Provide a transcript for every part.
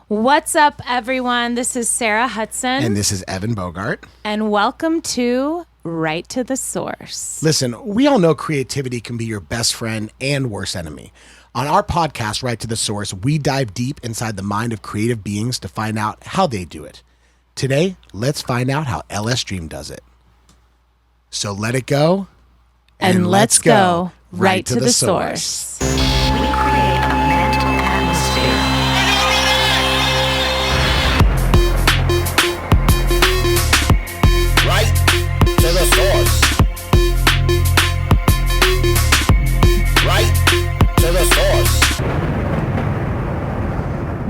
What's up, everyone? This is Sarah Hudson. And this is Evan Bogart. And welcome to Right to the Source. Listen, we all know creativity can be your best friend and worst enemy. On our podcast, Right to the Source, we dive deep inside the mind of creative beings to find out how they do it. Today, let's find out how LSDREAM does it. So let it go. And let's go right to the source. We create a mental atmosphere. Right to the source. Right to the source.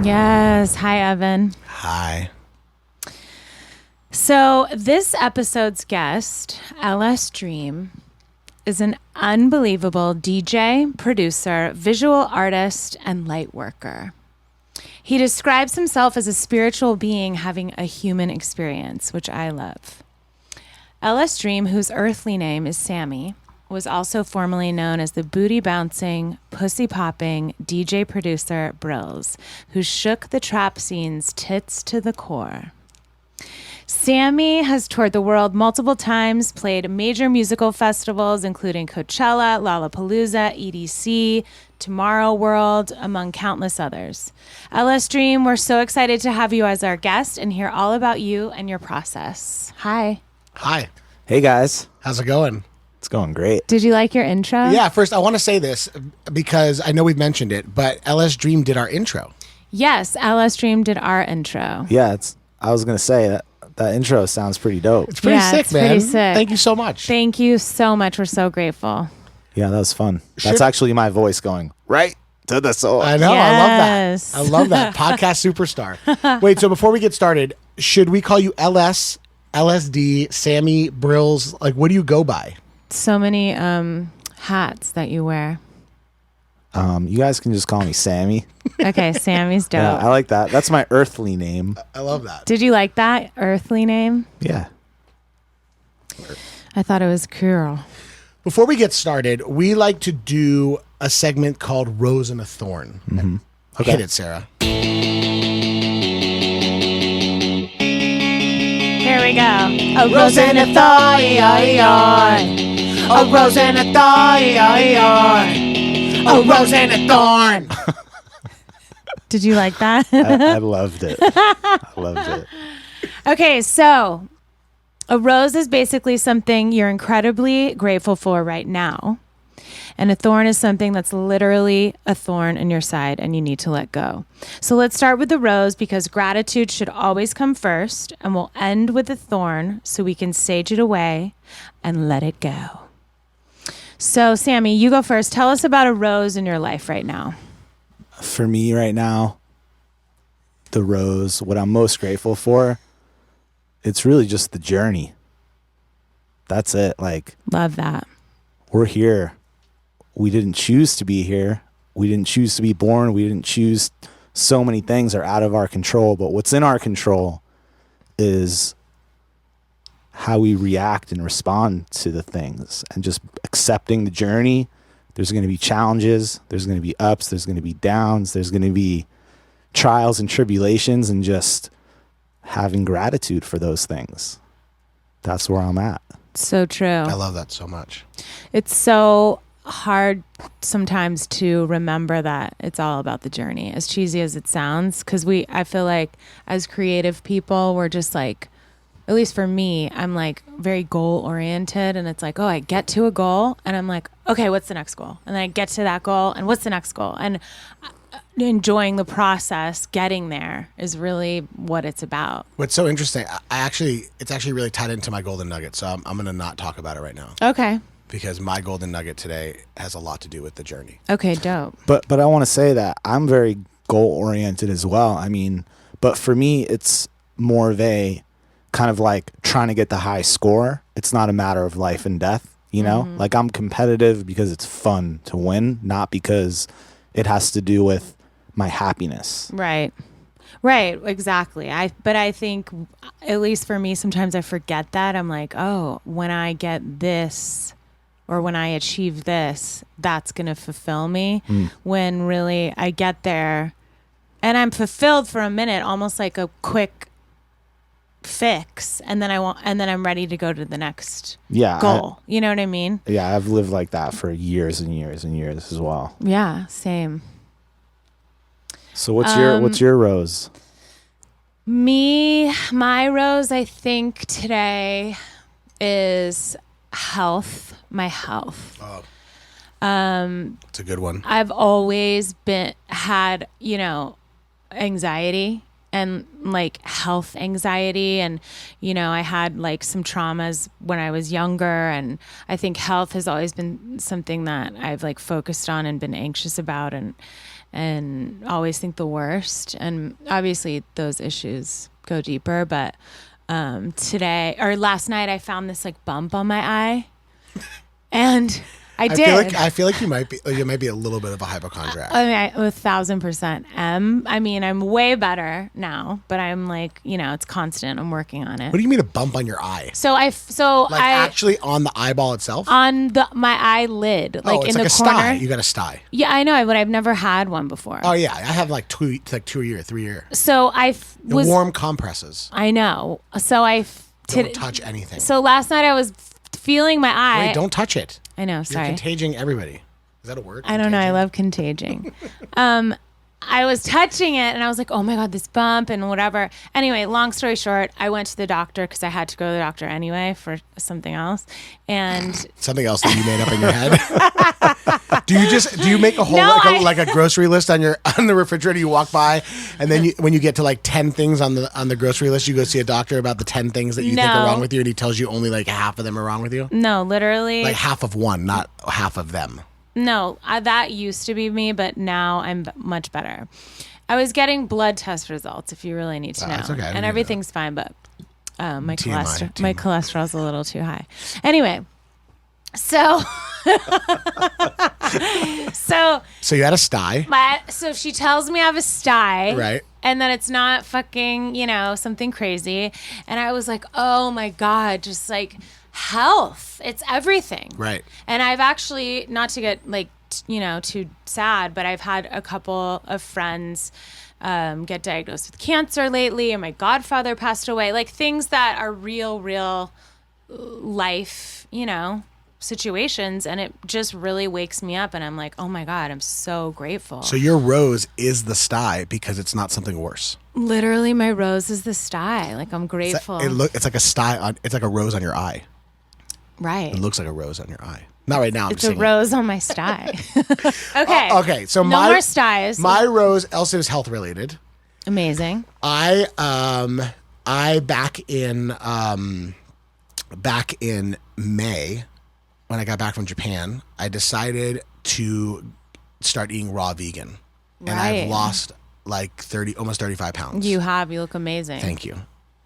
Yes. Hi, Evan. Hi. So this episode's guest, LSDREAM, is an unbelievable DJ, producer, visual artist, and light worker. He describes himself as a spiritual being having a human experience, which I love. LSDREAM, whose earthly name is Sammy, was also formerly known as the booty-bouncing, pussy-popping DJ producer Brills, who shook the trap scene's tits to the core. Sammy has toured the world multiple times, played major musical festivals, including Coachella, Lollapalooza, EDC, Tomorrow World, among countless others. LSDREAM, we're so excited to have you as our guest and hear all about you and your process. Hi. Hi. Hey guys, How's it going? it's going great. Did you like your intro? Yeah, first I want to say this because I know we've mentioned it, but LSDREAM did our intro. Yes, LSDREAM did our intro. Yeah, I was gonna say that intro sounds pretty dope. It's pretty Yeah, sick, it's man. pretty sick. Thank you so much. Thank you so much. We're so grateful. Yeah, that was fun. Should- That's actually my voice going right to the source. I know. Yes. I love that. Podcast superstar. Wait, so before we get started, should we call you LS, LSD, Sammy, Brills? Like, what do you go by? So many hats that you wear. You guys can just call me Sammy. Okay, Sammy's dope. Yeah, I like that. That's my earthly name. I love that. Did you like that earthly name? Yeah. I thought it was cool. Before we get started, we like to do a segment called Rose and a Thorn. Mm-hmm. Okay. Hit it, Sarah. Here we go. A rose and a thorn. A rose and a thorn. A rose and a thorn. Did you like that? I loved it. I loved it. Okay, so a rose is basically something you're incredibly grateful for right now. And a thorn is something that's literally a thorn in your side and you need to let go. So let's start with the rose because gratitude should always come first. And we'll end with the thorn so we can sage it away and let it go. So, Sammy, you go first. Tell us about a rose in your life right now. For me right now, the rose, what I'm most grateful for, it's really just the journey. That's it. Like, Love that. we're here. We didn't choose to be here. We didn't choose to be born. We didn't choose. So many things are out of our control, but what's in our control is how we react and respond to the things and just accepting the journey. There's going to be challenges. There's going to be ups. There's going to be downs. There's going to be trials and tribulations, and just having gratitude for those things. That's where I'm at. So true. I love that so much. It's so hard sometimes to remember that it's all about the journey, as cheesy as it sounds, because I feel like as creative people, we're just like, at least for me, I'm like very goal oriented, and it's like, oh, I get to a goal and I'm like, okay, what's the next goal? And then I get to that goal and what's the next goal? And enjoying the process, getting there is really what it's about. What's so interesting, it's actually really tied into my golden nugget, so I'm going to not talk about it right now. Okay. Because my golden nugget today has a lot to do with the journey. Okay, dope. But I want to say that I'm very goal oriented as well. I mean, but for me, it's more of a kind of like trying to get the high score. It's not a matter of life and death, you know? Mm-hmm. Like, I'm competitive because it's fun to win, not because it has to do with my happiness. Right. Right, exactly. But I think, at least for me, sometimes I forget that. I'm like, oh, when I get this or when I achieve this, that's going to fulfill me. When really I get there and I'm fulfilled for a minute, almost like a quick fix, and then I'm ready to go to the next goal. You know what I mean? Yeah, I've lived like that for years and years and years as well. Yeah, same. So what's your rose? My rose, I think today is health. My health. It's a good one. I've always had, anxiety and like health anxiety. And, I had like some traumas when I was younger. And I think health has always been something that I've like focused on and been anxious about and always think the worst. And obviously those issues go deeper. But last night I found this like bump on my eye. And I feel like you might be a little bit of a hypochondriac. I mean, 1,000% am. I mean, I'm way better now, but I'm like, it's constant. I'm working on it. What do you mean a bump on your eye? Actually on the eyeball itself? On my eyelid, like in the corner. Sty. You got a sty. Yeah, I know, but I've never had one before. Oh yeah, I have like 2 a year, 3 a year. So warm compresses. I know. So don't touch anything. So last night I was feeling my eye. Wait, don't touch it. I know, sorry. You're contaging everybody. Is that a word? I don't know. I love contaging. I was touching it and I was like, oh my God, this bump and whatever. Anyway, long story short, I went to the doctor because I had to go to the doctor anyway for something else. And something else that you made up in your head? Do you make a whole like a grocery list on the refrigerator? You walk by and then when you get to like 10 things on the grocery list, you go see a doctor about the 10 things that you think are wrong with you, and he tells you only like half of them are wrong with you? No, literally. Like half of one, not half of them. No, that used to be me, but now I'm much better. I was getting blood test results, if you really need to know. That's okay. And everything's fine, but my TMI. cholesterol's a little too high. Anyway, so you had a sty. So she tells me I have a sty. Right. And that it's not fucking, something crazy. And I was like, oh my God, just like health. It's everything. Right. And I've actually, not to get like, too sad, but I've had a couple of friends get diagnosed with cancer lately, and my godfather passed away. Like things that are real life, situations, and it just really wakes me up, and I'm like, oh my God, I'm so grateful. So your rose is the sty because it's not something worse. Literally, my rose is the sty. Like I'm grateful. It's like a sty it's like a rose on your eye. Right. It looks like a rose on your eye. Not right now. It's a rose on my sty. Okay. Okay. So no more styes. My rose also is health related. Amazing. I back in May, when I got back from Japan, I decided to start eating raw vegan. Right. And I've lost like almost 35 pounds. You have. You look amazing. Thank you.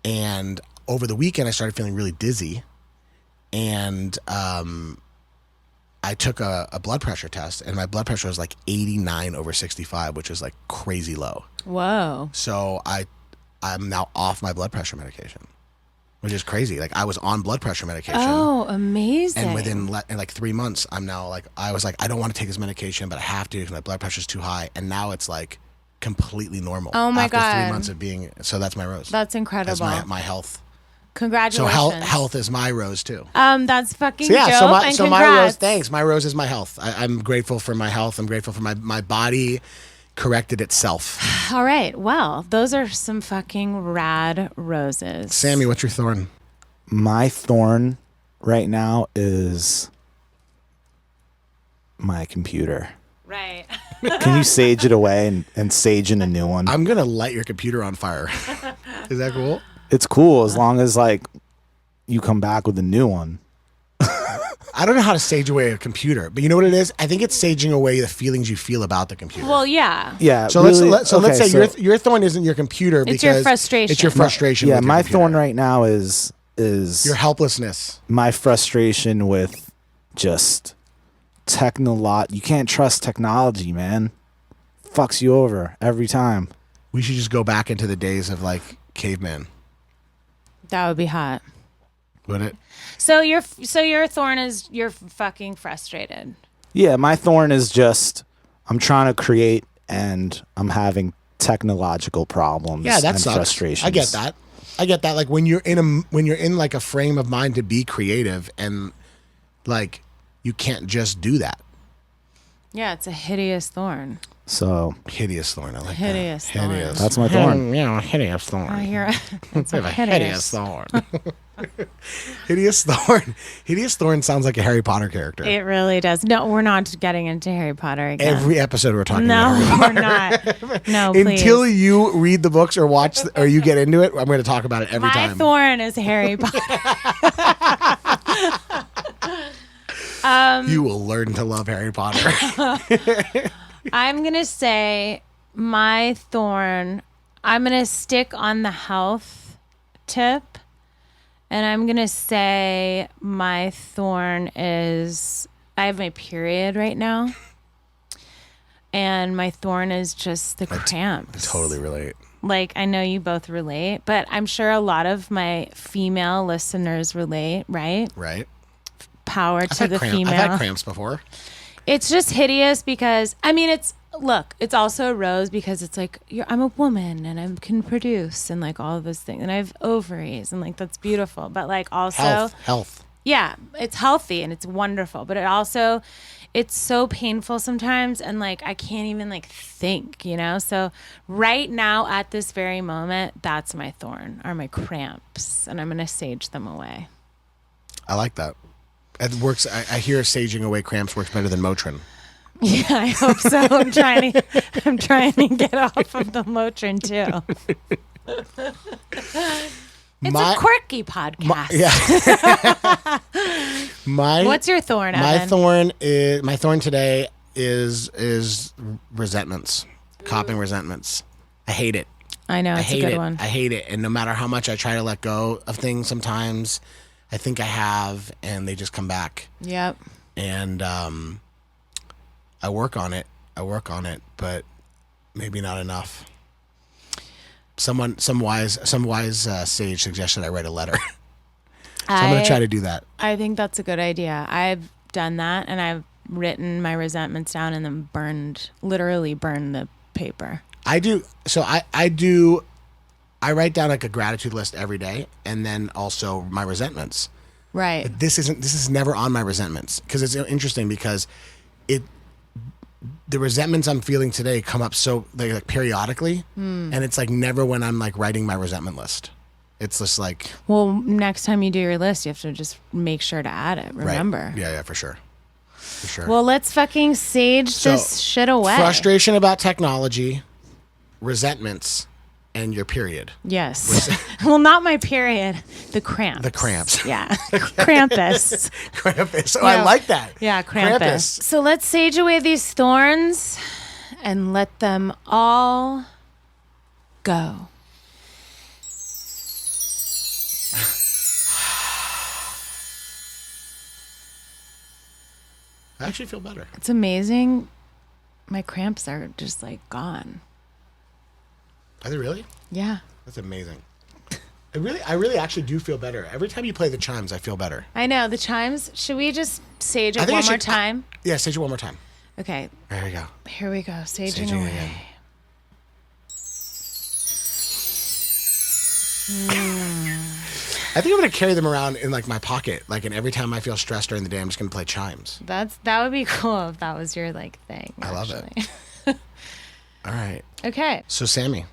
And over the weekend, I started feeling really dizzy. And I took a blood pressure test, and my blood pressure was like 89/65, which is like crazy low. Whoa. So I'm now off my blood pressure medication, which is crazy. Like I was on blood pressure medication. Oh, amazing. And in like 3 months, I'm now like, I was like, I don't want to take this medication, but I have to because my blood pressure is too high. And now it's like completely normal. Oh my God. After 3 months of being, so that's my rose. That's incredible. That's my health. Congratulations. So health is my rose too. That's fucking so yeah, dope. So and my rose, congrats. thanks. My rose is my health. I'm grateful for my health. I'm grateful for my body corrected itself. All right. Well, those are some fucking rad roses. Sammy, what's your thorn? My thorn right now is my computer. Right. Can you sage it away and sage in a new one? I'm going to light your computer on fire. Is that cool? It's cool as long as like you come back with a new one. I don't know how to sage away a computer, but you know what it is? I think it's saging away the feelings you feel about the computer. Well, yeah. Yeah. So really, let's say your thorn isn't your computer because it's your frustration. It's your frustration. Yeah, with your my computer. thorn right now is your helplessness. My frustration with just you can't trust technology, man. Fucks you over every time. We should just go back into the days of like caveman. That would be hot. Would it? So your thorn is you're fucking frustrated. Yeah, my thorn is just I'm trying to create and I'm having technological problems Yeah, that and sucks. frustrations. I get that. Like when you're in like a frame of mind to be creative, and like you can't just do that. Yeah, it's a hideous thorn. So Hideous thorn. I like Hideous that. thorn. Hideous. that's my thorn. Yeah, hideous thorn. I hear it's I have a hideous hideous. thorn. Hideous thorn. Hideous thorn sounds like a Harry Potter character. It really does. No, we're not getting into Harry Potter again. Every episode we're talking no, about Harry we're not. No, please. Until you read the books or watch or you get into it, I'm going to talk about it every My time. thorn is Harry Potter. You will learn to love Harry Potter. I'm going to say my thorn, I'm going to stick on the health tip. And I'm going to say my thorn is I have my period right now. And my thorn is just the cramps. I totally relate. Like, I know you both relate, but I'm sure a lot of my female listeners relate, right? Right. Power to the female. I've had cramps before. It's just hideous because, I mean, it's also a rose because it's like, I'm a woman and I can produce and like all of those things. And I have ovaries and like, that's beautiful. But like also, Health. yeah, it's healthy and it's wonderful. But it's so painful sometimes. And like, I can't even like think, So right now at this very moment, that's my thorn, are my cramps. And I'm going to sage them away. I like that. It works. I hear saging away cramps works better than Motrin. Yeah, I hope so. I'm trying to get off of the Motrin too. It's a quirky podcast. What's your thorn, Evan? My thorn today is resentments, coping resentments. I hate it. I know, it's a good one. I hate it. And no matter how much I try to let go of things, sometimes I think I have, and they just come back. Yep. And I work on it, but maybe not enough. Some wise sage suggested I write a letter. I'm going to try to do that. I think that's a good idea. I've done that, and I've written my resentments down and then literally burned the paper. I do. So I write down like a gratitude list every day, and then also my resentments. Right. But this is never on my resentments, because it's interesting because the resentments I'm feeling today come up so like periodically, and it's like never when I'm like writing my resentment list. It's just like, well, next time you do your list, you have to just make sure to add it. Remember? Right. Yeah, for sure. Well, let's fucking sage this shit away. Frustration about technology, resentments, and your period. Yes. Well, not my period. The cramps. The cramps. Yeah. Krampus. Krampus. Oh, I like that. Yeah, Krampus. So let's sage away these thorns and let them all go. I actually feel better. It's amazing. My cramps are just like gone. Are they really? Yeah. That's amazing. I really actually do feel better. Every time you play the chimes, I feel better. I know. The chimes, should we just sage it one more time? Yeah, sage it one more time. Okay. There we go. Here we go. Saging away. Again. I think I'm going to carry them around in like my pocket. Like, and every time I feel stressed during the day, I'm just going to play chimes. That would be cool if that was your like thing. I love it. All right. Okay. So Sammy,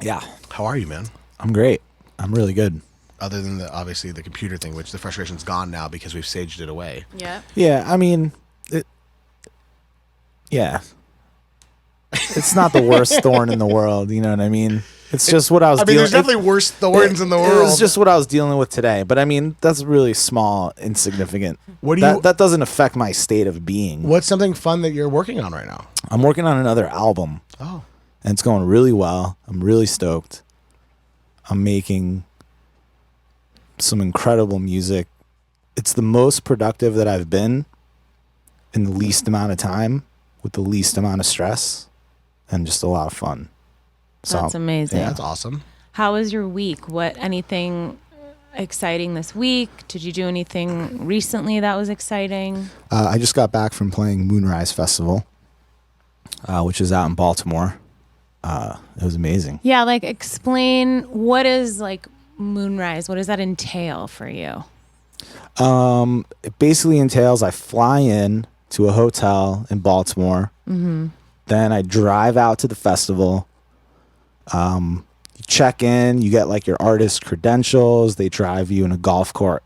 Yeah, how are you, man? I'm great. I'm really good. Other than obviously the computer thing, which the frustration's gone now because we've saged it away. Yeah. Yeah, I mean, it's not the worst thorn in the world. You know what I mean? It's just what I was. There's definitely worse thorns in the world. It was just what I was dealing with today. But I mean, that's really small, insignificant. That doesn't affect my state of being. What's something fun that you're working on right now? I'm working on another album. Oh. And it's going really well. I'm really stoked. I'm making some incredible music. It's the most productive that I've been in the least amount of time with the least amount of stress and just a lot of fun. That's amazing. Yeah, that's awesome. How was your week? Anything exciting this week? Did you do anything recently that was exciting? I just got back from playing Moonrise Festival, which is out in Baltimore. It was amazing. Yeah, like explain what is like Moonrise? What does that entail for you? It basically entails I fly in to a hotel in Baltimore. Then I drive out to the festival. You check in, you get like your artist credentials. They drive you in a golf cart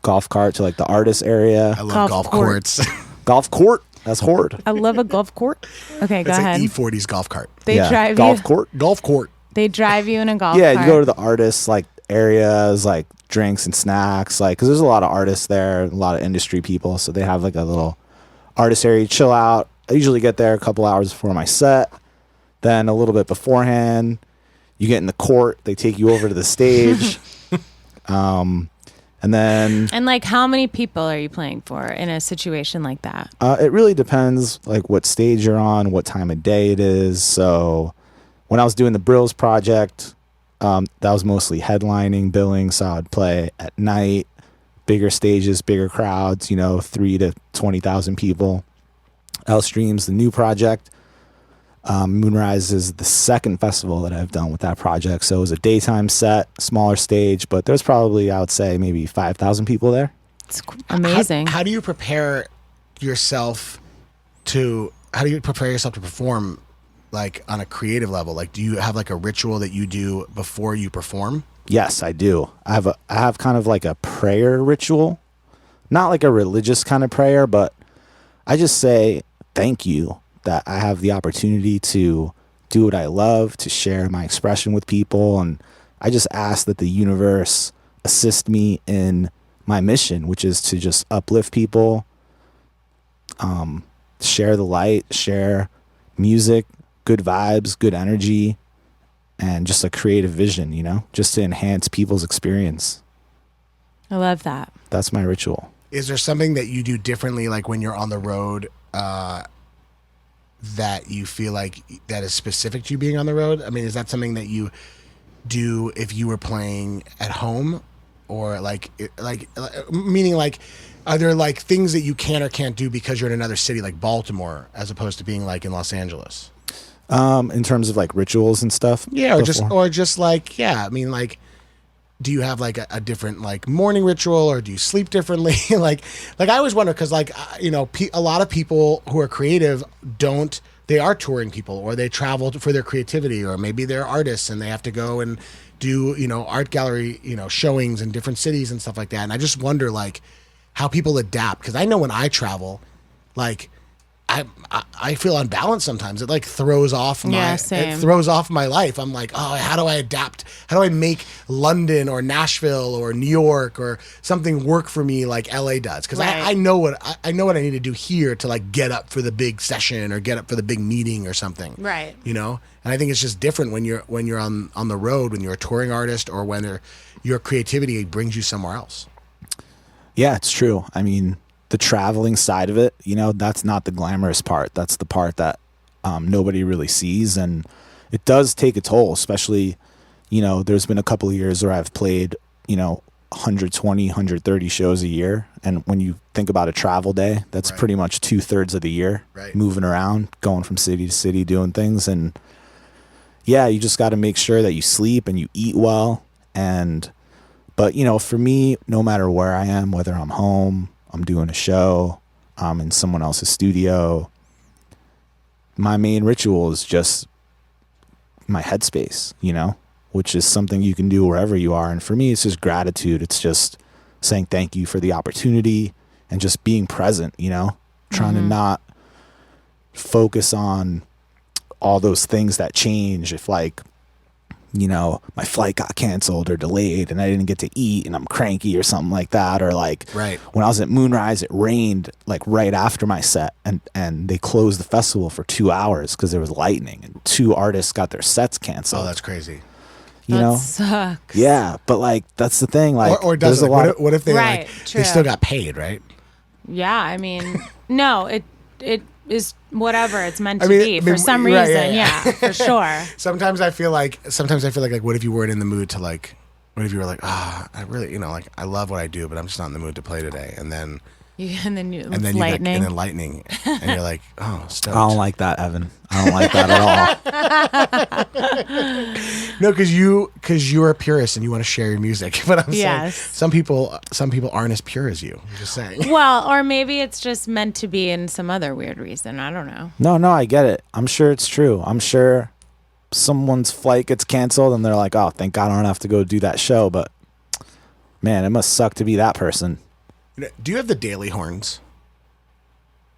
to like the artist area. I love golf courts. Golf court? That's horde. I love a golf court. Okay, go It's ahead. an E40's golf cart. They drive golf you. court. Golf court. They drive you in a golf Yeah, cart. you go to the artists like areas, like drinks and snacks, like because there's a lot of artists there, a lot of industry people, so they have like a little artist area. Chill out. I usually get there a couple hours before my set. Then a little bit beforehand, you get in the court. They take you over to the stage. And then And like, how many people are you playing for in a situation like that? it really depends, like what stage you're on, what time of day it is. So when I was doing the Brills project, that was mostly headlining, billing, so I'd play at night, bigger stages, bigger crowds, 3 to 20,000 people. LSDREAM's the new project. Moonrise is the second festival that I've done with that project. So it was a daytime set, smaller stage, but there's probably, I would say, maybe 5,000 people there. It's amazing. How do you prepare yourself to perform like on a creative level? Like, do you have like a ritual that you do before you perform? Yes, I do. I have kind of like a prayer ritual, not like a religious kind of prayer, but I just say thank you that I have the opportunity to do what I love, to share my expression with people. And I just ask that the universe assist me in my mission, which is to just uplift people, share the light, share music, good vibes, good energy, and just a creative vision, just to enhance people's experience. I love that. That's my ritual. Is there something that you do differently, like when you're on the road, that you feel like that is specific to you being on the road? I mean, is that something that you do if you were playing at home, or meaning like, are there like things that you can or can't do because you're in another city like Baltimore as opposed to being like in Los Angeles? In terms of like rituals and stuff? Yeah, or before? just like, yeah, I mean, like, do you have like a different like morning ritual, or do you sleep differently? like I always wonder, because like, a lot of people who are creative they are touring people, or they travel for their creativity, or maybe they're artists and they have to go and do, art gallery, showings in different cities and stuff like that. And I just wonder like how people adapt. Because I know when I travel, like, I feel unbalanced sometimes. It like throws off my life. I'm like, oh, how do I adapt? How do I make London or Nashville or New York or something work for me like LA does? Because Right. I know what I need to do here to like get up for the big session or get up for the big meeting or something. Right. And I think it's just different when you're on the road, when you're a touring artist, or when your creativity brings you somewhere else. Yeah, it's true. I mean, the traveling side of it, that's not the glamorous part. That's the part that nobody really sees. And it does take a toll, especially, there's been a couple of years where I've played, 120, 130 shows a year. And when you think about a travel day, that's Right. pretty much 2/3 of the year, Right. moving around, going from city to city, doing things. And yeah, you just got to make sure that you sleep and you eat well. But for me, no matter where I am, whether I'm home, I'm doing a show, I'm in someone else's studio, my main ritual is just my headspace, which is something you can do wherever you are. And for me, it's just gratitude. It's just saying thank you for the opportunity and just being present, trying to not focus on all those things that change. If like, my flight got canceled or delayed and I didn't get to eat and I'm cranky or something like that. Or like Right. when I was at Moonrise, it rained like right after my set and they closed the festival for 2 hours because there was lightning and 2 artists got their sets canceled. Oh, that's crazy. That sucks. Yeah, but like that's the thing. Like, Or does there's it? a lot. What if they Right, like true. they still got paid, right? Yeah, I mean, no, it is whatever it's meant to be for some right, reason. yeah. Yeah, for sure. Sometimes I feel like what if you weren't in the mood to like, what if you were like, I really, like I love what I do, but I'm just not in the mood to play today. And then And then and then lightning. and then lightning, and you're like, oh, stoked. I don't like that, Evan. I don't like that at all. No, because you're a purist and you want to share your music. But I'm Yes. saying some people aren't as pure as you. I'm just saying. Well, or maybe it's just meant to be in some other weird reason. I don't know. No, I get it. I'm sure it's true. I'm sure someone's flight gets canceled and they're like, oh, thank God I don't have to go do that show. But man, it must suck to be that person. Do you have the daily horns?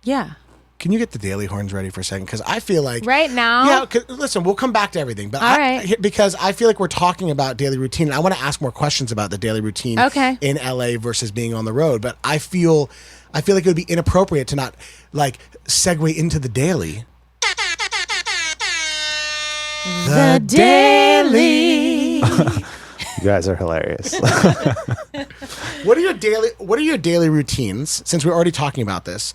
Yeah. Can you get the daily horns ready for a second? Because I feel like Right now? Yeah. Listen, we'll come back to everything, but All right. because I feel like we're talking about daily routine. And I want to ask more questions about the daily routine Okay. in LA versus being on the road. But I feel like it would be inappropriate to not like segue into the daily. The daily. You guys are hilarious. What are your daily routines? Since we're already talking about this,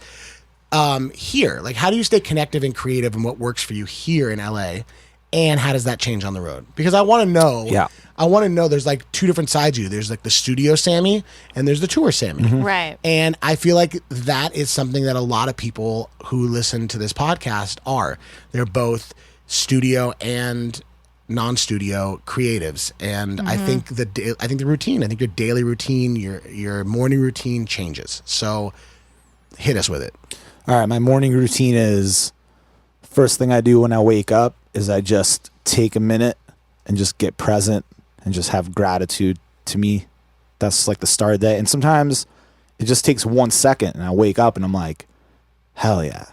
here, like, how do you stay connective and creative, and what works for you here in LA, and how does that change on the road? Because I want to know. Yeah. I want to know. There's like two different sides of you. There's like the studio Sammy, and there's the tour Sammy. Right. And I feel like that is something that a lot of people who listen to this podcast are. They're both studio and non-studio creatives, and I think the routine, I think your daily routine, your morning routine changes. So hit us with it. All right, my morning routine is, first thing I do when I wake up is I just take a minute and just get present and just have gratitude. To me, that's like the start of the day. And sometimes it just takes 1 second and I wake up and I'm like, hell yeah.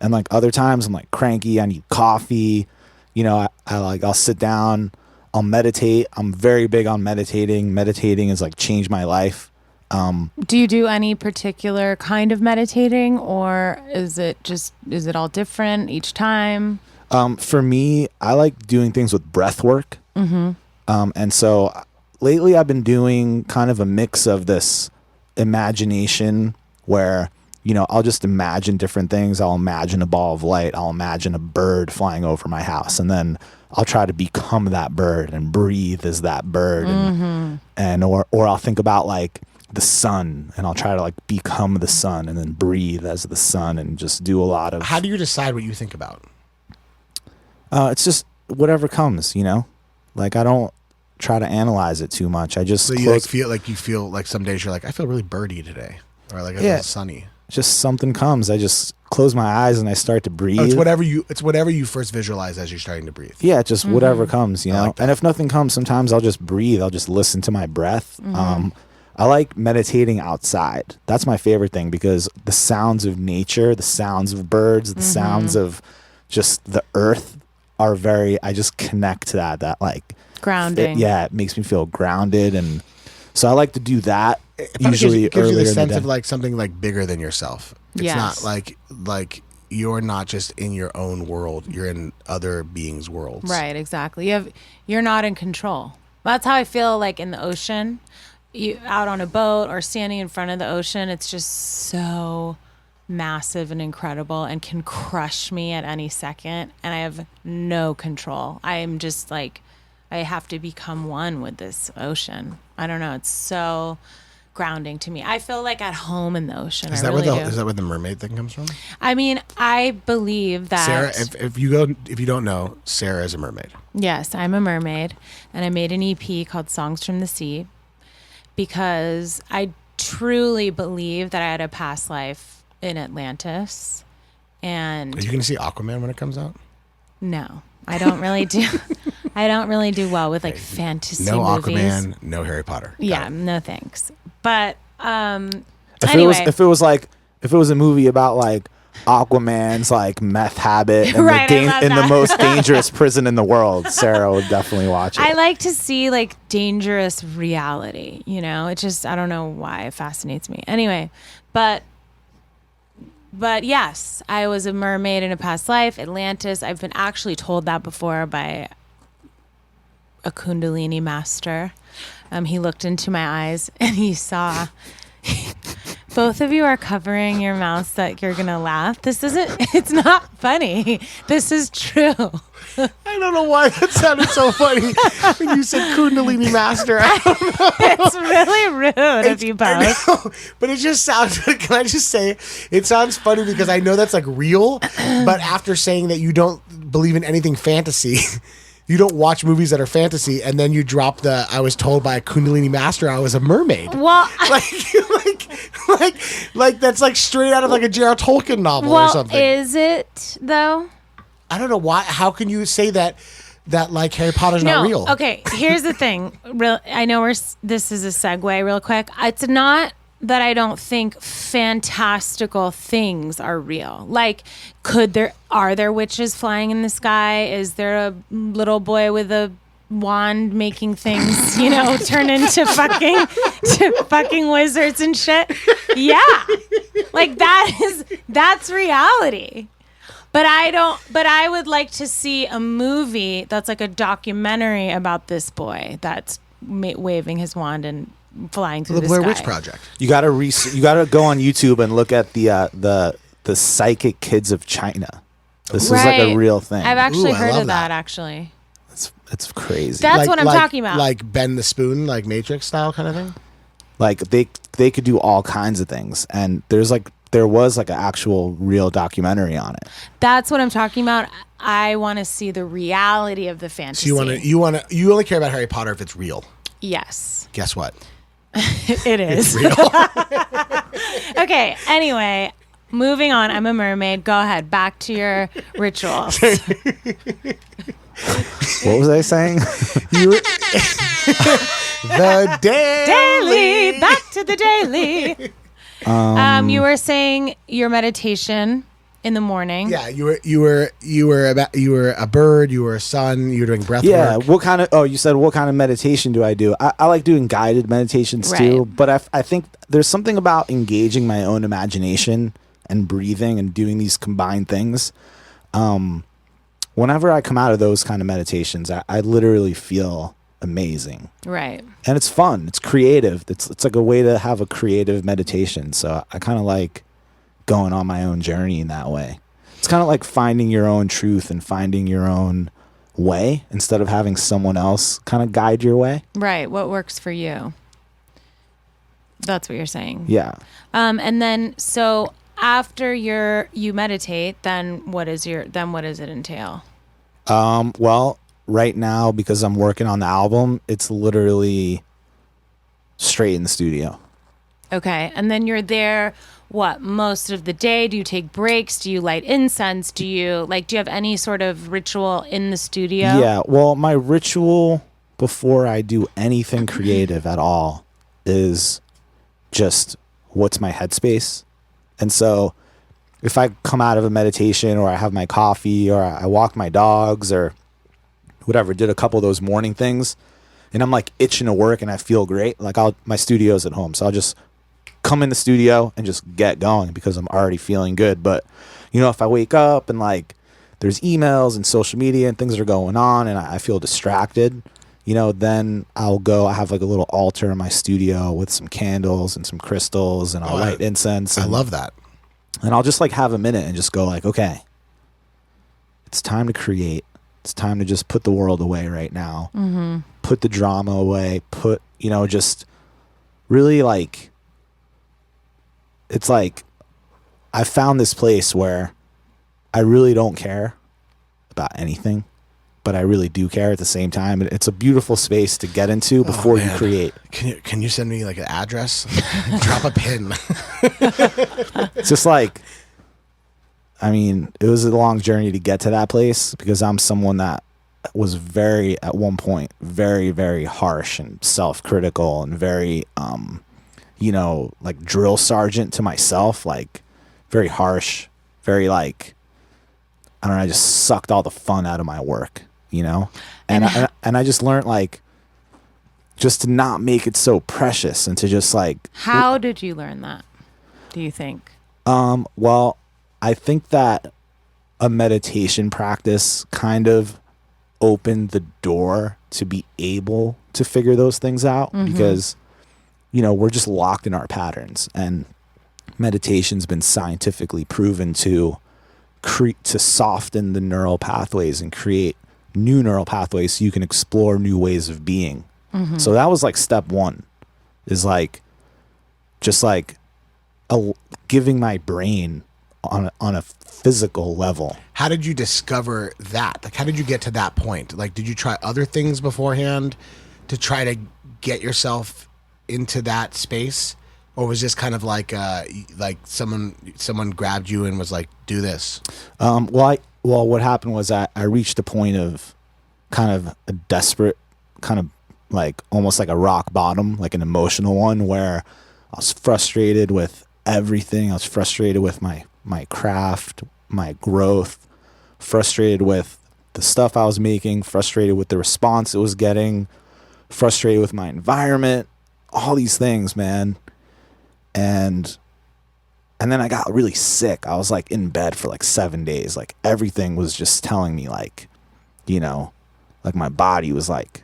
And like other times I'm like cranky, I need coffee. You know, I'll sit down, I'll meditate. I'm very big on meditating. Meditating has like changed my life. Do you do any particular kind of meditating, or is it all different each time? For me, I like doing things with breath work. And so lately I've been doing kind of a mix of this imagination where, you know, I'll just imagine different things. I'll imagine a ball of light. I'll imagine a bird flying over my house. And then I'll try to become that bird and breathe as that bird. Or I'll think about like the sun, and I'll try to like become the sun and then breathe as the sun and just do a lot of... How do you decide what you think about? It's just whatever comes, you know? Like I don't try to analyze it too much. I just So you feel like some days you're like, I feel really birdy today, or like I feel sunny. Just something comes. I just close my eyes and I start to breathe. Oh, it's whatever you first visualize as you're starting to breathe. Yeah, just whatever comes, you know. like that. And if nothing comes, sometimes I'll just breathe. I'll just listen to my breath. I like meditating outside. That's my favorite thing, because the sounds of nature, the sounds of birds, the sounds of just the earth are I just connect to that like Grounding. Mm. it makes me feel grounded. And so I like to do that. Usually it gives you earlier the in sense the of day. like something like bigger than yourself. It's Yes. not like you're not just in your own world, you're in other beings' worlds. Right, exactly. You're not in control. That's how I feel like in the ocean. You out on a boat or standing in front of the ocean, it's just so massive and incredible and can crush me at any second, and I have no control. I am just like, I have to become one with this ocean. I don't know, it's so grounding to me. I feel like at home in the ocean. Is I that really where do. is that where the mermaid thing comes from? I mean, I believe that Sarah, if you don't know, Sarah is a mermaid. Yes, I'm a mermaid, and I made an EP called Songs from the Sea because I truly believe that I had a past life in Atlantis. And Are you going to see Aquaman when it comes out? no, I don't really do. I don't really do well with like fantasy No movies. Aquaman, no Harry Potter. Got Yeah, it. no thanks. But If anyway, it was a movie about like Aquaman's like meth habit and Right, I love in the that. most dangerous prison in the world, Sarah would definitely watch it. I like to see like dangerous reality, you know? It just, I don't know why it fascinates me. Anyway, but yes, I was a mermaid in a past life, Atlantis. I've been actually told that before by a Kundalini master. He looked into my eyes and he saw both of you are covering your mouths that you're going to laugh. It's not funny. This is true. I don't know why that sounded so funny when you said Kundalini Master. It's really rude of you both. But it just sounds, can I just say, it sounds funny because I know that's like real, but after saying that you don't believe in anything fantasy, you don't watch movies that are fantasy, and then you drop I was told by a Kundalini Master I was a mermaid. Well, like that's like straight out of like a J.R. Tolkien novel or something. Is it though? I don't know why. How can you say that like Harry Potter's not real? Okay, here's the thing. I know this is a segue real quick. It's not that I don't think fantastical things are real. Like, are there witches flying in the sky? Is there a little boy with a wand making things, turn into fucking wizards and shit? Yeah. Like that's reality. But I would like to see a movie that's like a documentary about this boy that's waving his wand and flying through the Blair sky. Witch Project. You gotta go on YouTube and look at the psychic kids of China. This is like a real thing. I've actually Ooh, I heard love of that. that. Actually, it's crazy. That's what I'm talking about. Like bend the spoon, like Matrix style kind of thing. Like they could do all kinds of things, and there was like an actual real documentary on it. That's what I'm talking about. I want to see the reality of the fantasy. So you only care about Harry Potter if it's real. Yes. Guess what? It is. It's real. Okay. Anyway, moving on. I'm a mermaid. Go ahead. Back to your rituals. What was I saying? The Daily. Back to the daily. You were saying your meditation in the morning. Yeah, you were a bird. You were a sun. You were doing breath work. What kind of? Oh, you said what kind of meditation do I do? I like doing guided meditations too. Right. But I think there's something about engaging my own imagination and breathing and doing these combined things. Whenever I come out of those kind of meditations, I literally feel amazing. Right. And it's fun. It's creative. It's like a way to have a creative meditation. So I kind of like going on my own journey in that way. It's kind of like finding your own truth and finding your own way instead of having someone else kind of guide your way. What works for you? That's what you're saying. Yeah. And then so after you meditate, then what does it entail? Well, right now, because I'm working on the album, it's literally straight in the studio. Okay. And then you're there, most of the day? Do you take breaks? Do you light incense? Do you have any sort of ritual in the studio? Yeah. Well, my ritual before I do anything creative at all is just what's my headspace. And so if I come out of a meditation or I have my coffee or I walk my dogs or whatever, did a couple of those morning things and I'm like itching to work and I feel great, like my studio's at home. So I'll just come in the studio and just get going because I'm already feeling good. But, if I wake up and like there's emails and social media and things are going on and I feel distracted, then I'll go, I have like a little altar in my studio with some candles and some crystals and I'll light incense. I love that. And I'll just like have a minute and just go like, okay, it's time to create. It's time to just put the world away right now. Mm-hmm. Put the drama away. Just really like, it's like I found this place where I really don't care about anything, but I really do care at the same time. And it's a beautiful space to get into before you create. Can you send me like an address? Drop a pin. It's just like, it was a long journey to get to that place because I'm someone that was at one point, very, very harsh and self-critical and very, like drill sergeant to myself, like very harsh, very like, I don't know, I just sucked all the fun out of my work, and I just learned like, just to not make it so precious and to just like. How did you learn that, do you think? Well, I think that a meditation practice kind of opened the door to be able to figure those things out because, we're just locked in our patterns and meditation's been scientifically proven to to soften the neural pathways and create new neural pathways so you can explore new ways of being. So that was like step one, is like just like giving my brain on a physical level. How did you discover that? Like, how did you get to that point? Like, did you try other things beforehand to try to get yourself into that space? Or was this kind of like someone grabbed you and was like, do this? Well, what happened was I reached a point of kind of a desperate, kind of like almost like a rock bottom, like an emotional one, where I was frustrated with everything. I was frustrated with my craft, my growth, frustrated with the stuff I was making, frustrated with the response it was getting, frustrated with my environment, all these things, man. And then I got really sick. I was like in bed for like 7 days. Like everything was just telling me like, you know, like my body was like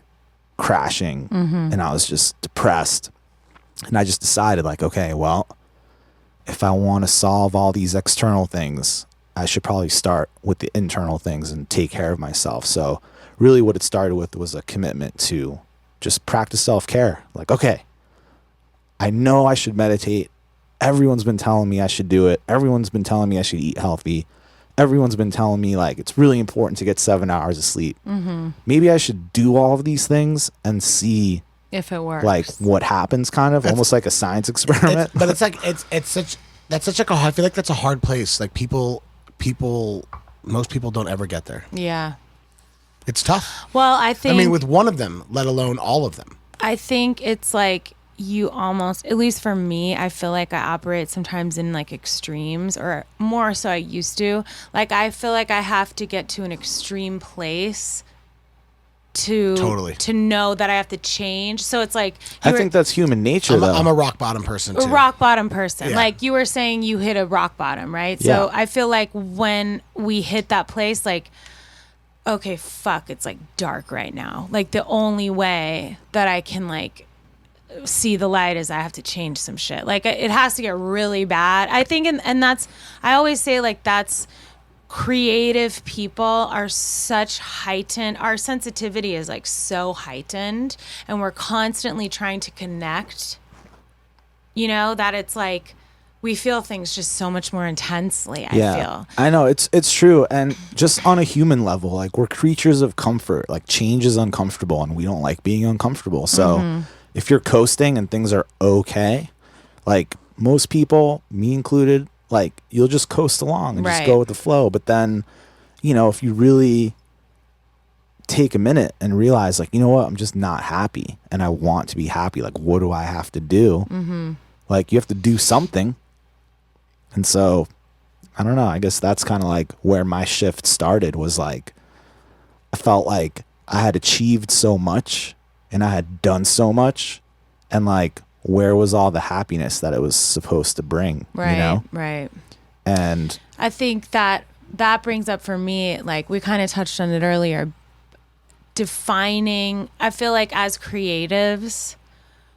crashing and I was just depressed. And I just decided like, okay, well, if I want to solve all these external things, I should probably start with the internal things and take care of myself. So really what it started with was a commitment to just practice self-care. Like, okay, I know I should meditate. Everyone's been telling me I should do it. Everyone's been telling me I should eat healthy. Everyone's been telling me like it's really important to get 7 hours of sleep. Maybe I should do all of these things and see if it works, like what happens, kind of almost like a science experiment. But it's like that's such like I feel like that's a hard place. Like most people don't ever get there. Yeah. It's tough. Well, I mean, with one of them, let alone all of them. I think it's like you almost, at least for me, I feel like I operate sometimes in like extremes, or more so I used to. Like I feel like I have to get to an extreme place to know that I have to change. So it's like I think that's human nature. I'm a rock bottom person too. A rock bottom person. Yeah. Like you were saying, you hit a rock bottom, right? Yeah. So I feel like when we hit that place, like, okay, fuck, it's like dark right now. Like the only way that I can like see the light is I have to change some shit. Like it has to get really bad, I think. And that's, I always say like that's, creative people are such heightened, our sensitivity is like so heightened, and we're constantly trying to connect, you know, that it's like we feel things just so much more intensely. I feel. I know it's true. And just on a human level, like we're creatures of comfort. Like change is uncomfortable and we don't like being uncomfortable. So if you're coasting and things are okay, like most people, me included, like you'll just coast along and just go with the flow. But then, you know, if you really take a minute and realize like, you know what, I'm just not happy and I want to be happy. Like, what do I have to do? Like you have to do something. And so, I don't know, I guess that's kind of like where my shift started, was like, I felt like I had achieved so much and I had done so much, and like, where was all the happiness that it was supposed to bring? Right, you know? right. And I think that brings up for me, like we kind of touched on it earlier, defining, I feel like as creatives,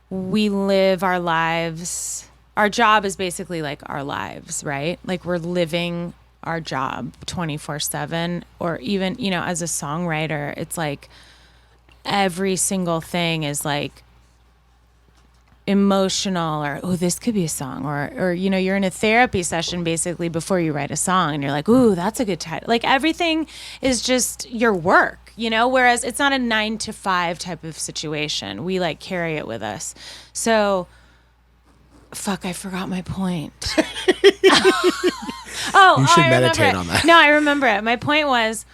we live our lives, our job is basically like our lives, right? Like we're living our job 24/7, or even, you know, as a songwriter, it's like every single thing is like emotional, or oh, this could be a song, or you know, you're in a therapy session basically before you write a song and you're like, ooh, that's a good title. Like everything is just your work, you know, whereas it's not a 9 to 5 type of situation. We like carry it with us. So fuck, I forgot my point. You should meditate on that. No, I remember it. My point was,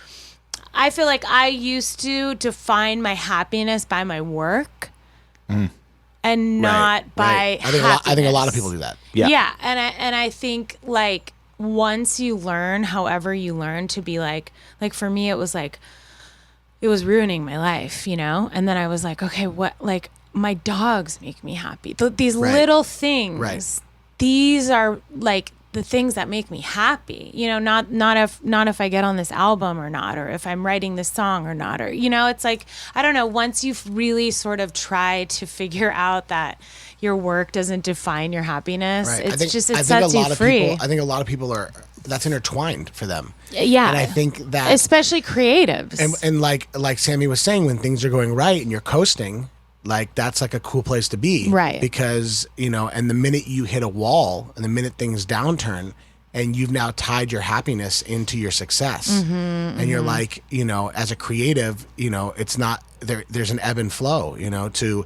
I feel like I used to define my happiness by my work. And not by happiness. I think a lot of people do that. Yeah. And I think like once you learn, however you learn to be like for me, it was like, it was ruining my life, you know? And then I was like, okay, what, like my dogs make me happy. These little things, these are like the things that make me happy, you know, not if I get on this album or not, or if I'm writing this song or not, or, you know, it's like, I don't know, once you've really sort of tried to figure out that your work doesn't define your happiness, it sets you free. I think a lot of people are that's intertwined for them. Yeah. And I think that especially creatives. and like Sammy was saying, when things are going right and you're coasting, like that's like a cool place to be. Right. Because, and the minute you hit a wall and the minute things downturn and you've now tied your happiness into your success and you're like, as a creative, it's not there's an ebb and flow, to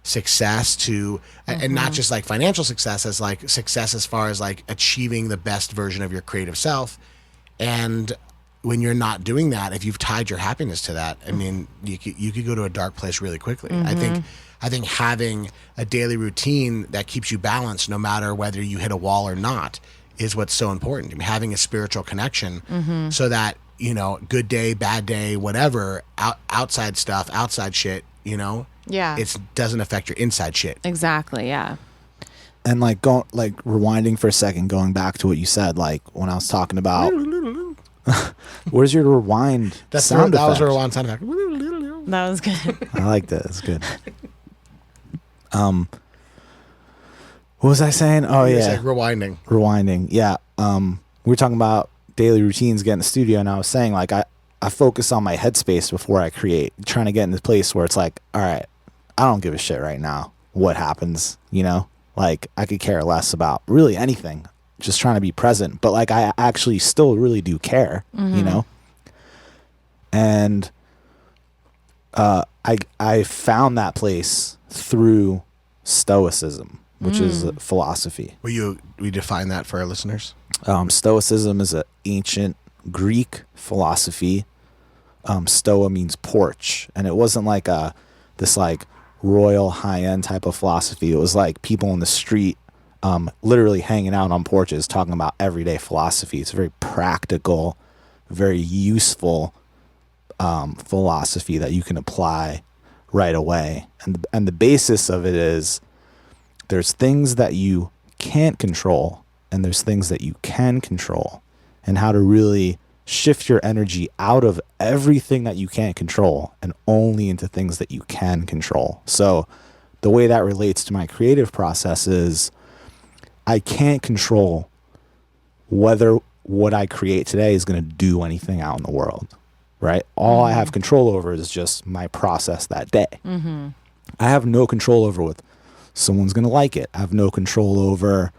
success to and not just like financial success, as like success as far as like achieving the best version of your creative self. And when you're not doing that, if you've tied your happiness to that, I mean, you could go to a dark place really quickly. I think having a daily routine that keeps you balanced, no matter whether you hit a wall or not, is what's so important. I mean, having a spiritual connection so that, good day, bad day, whatever, outside stuff, outside shit, yeah. it doesn't affect your inside shit. Exactly. Yeah. And like rewinding for a second, going back to what you said, like when I was talking about, where's your rewind sound that was effect? a rewind sound effect. That was good. I like that. It's good. What was I saying? Oh It's yeah, like rewinding. rewinding. Yeah. We were talking about daily routines, get in the studio, and I was saying like I focus on my headspace before I create, trying to get in this place where it's like, all right, I don't give a shit right now what happens, like I could care less about really anything, just trying to be present. But like I actually still really do care, and I found that place through Stoicism, which is a philosophy. Will we define that for our listeners? Stoicism is an ancient Greek philosophy. Stoa means porch, and it wasn't like this like royal high-end type of philosophy. It was like people in the street literally hanging out on porches talking about everyday philosophy. It's a very practical, very useful philosophy that you can apply right away. And the basis of it is there's things that you can't control and there's things that you can control, and how to really shift your energy out of everything that you can't control and only into things that you can control. So the way that relates to my creative process is I can't control whether what I create today is going to do anything out in the world, right? All I have control over is just my process that day. I have no control over what someone's going to like it. I have no control over,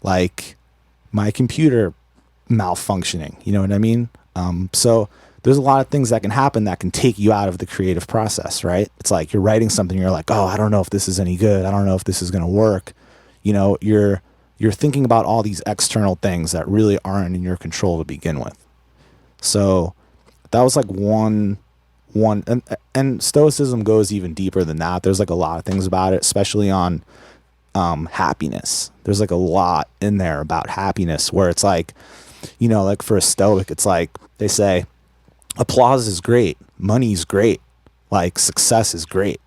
like my computer malfunctioning, you know what I mean? So there's a lot of things that can happen that can take you out of the creative process, right? It's like you're writing something, you're like, oh, I don't know if this is any good. I don't know if this is going to work. You're thinking about all these external things that really aren't in your control to begin with. So that was like one, and Stoicism goes even deeper than that. There's like a lot of things about it, especially on happiness. There's like a lot in there about happiness where it's like, like for a Stoic, it's like they say applause is great, money's great, like success is great,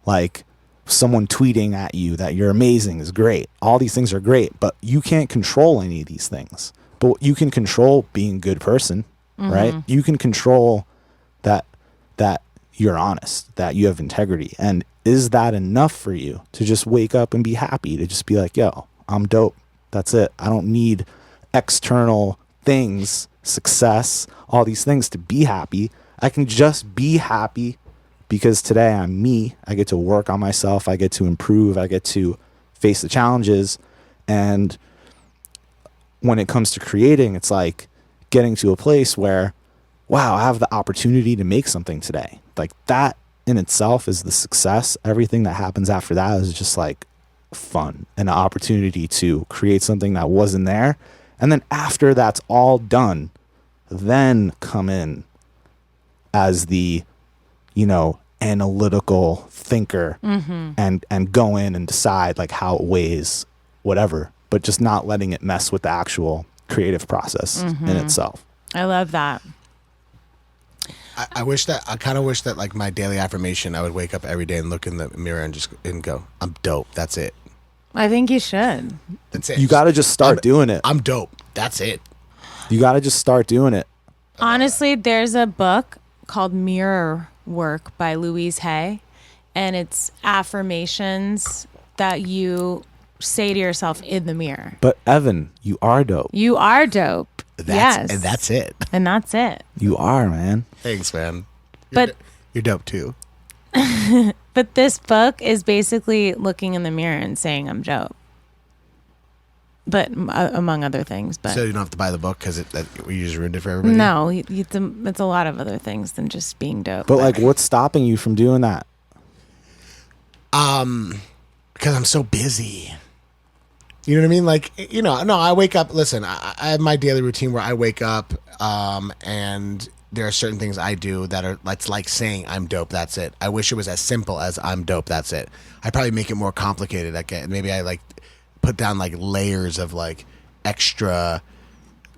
like someone tweeting at you that you're amazing is great. All these things are great, but you can't control any of these things. But you can control being a good person, right? You can control that you're honest, that you have integrity. And is that enough for you to just wake up and be happy, to just be like, yo, I'm dope. That's it. I don't need external things, success, all these things to be happy. I can just be happy because today I'm me. I get to work on myself. I get to improve. I get to face the challenges. And when it comes to creating, it's like getting to a place where, wow, I have the opportunity to make something today. Like that in itself is the success. Everything that happens after that is just like fun and an opportunity to create something that wasn't there. And then after that's all done, then come in as the, analytical thinker and go in and decide like how it weighs whatever, but just not letting it mess with the actual creative process in itself. I love that. I kind of wish that like my daily affirmation, I would wake up every day and look in the mirror and go, I'm dope. That's it. I think you should. That's it. You got to just start doing it. I'm dope. That's it. You got to just start doing it. Honestly, there's a book called Mirror Work by Louise Hay, and it's affirmations that you say to yourself in the mirror. But Evan, you are dope. You are dope. Yes. And that's it. And that's it. You are, man. Thanks, man. But You're dope too. but this book is basically looking in the mirror and saying I'm dope. But among other things, but So you don't have to buy the book because you just ruined it for everybody? no, it's a lot of other things than just being dope. But like, what's stopping you from doing that? Because I'm so busy. You know what I mean? Like, no, I wake up, listen, I have my daily routine where I wake up and there are certain things I do that are like saying I'm dope, that's it. I wish it was as simple as I'm dope, that's it. I probably make it more complicated. Maybe I like put down like layers of like extra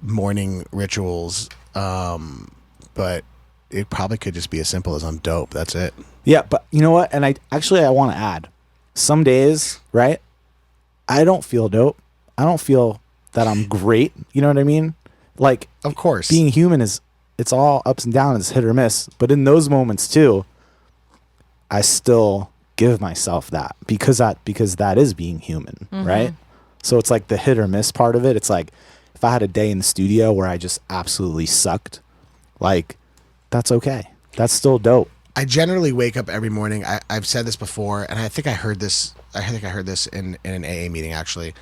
morning rituals, but it probably could just be as simple as I'm dope, that's it. Yeah, but you know what? And I want to add, some days, right? I don't feel dope. I don't feel that I'm great. You know what I mean? Like, Of course. being human it's all ups and downs, it's hit or miss. But in those moments too, I still give myself that because that is being human, right? So it's like the hit or miss part of it. It's like if I had a day in the studio where I just absolutely sucked, like that's okay. That's still dope. I generally wake up every morning. I've said this before, and I think I heard this. I think I heard this in an AA meeting actually,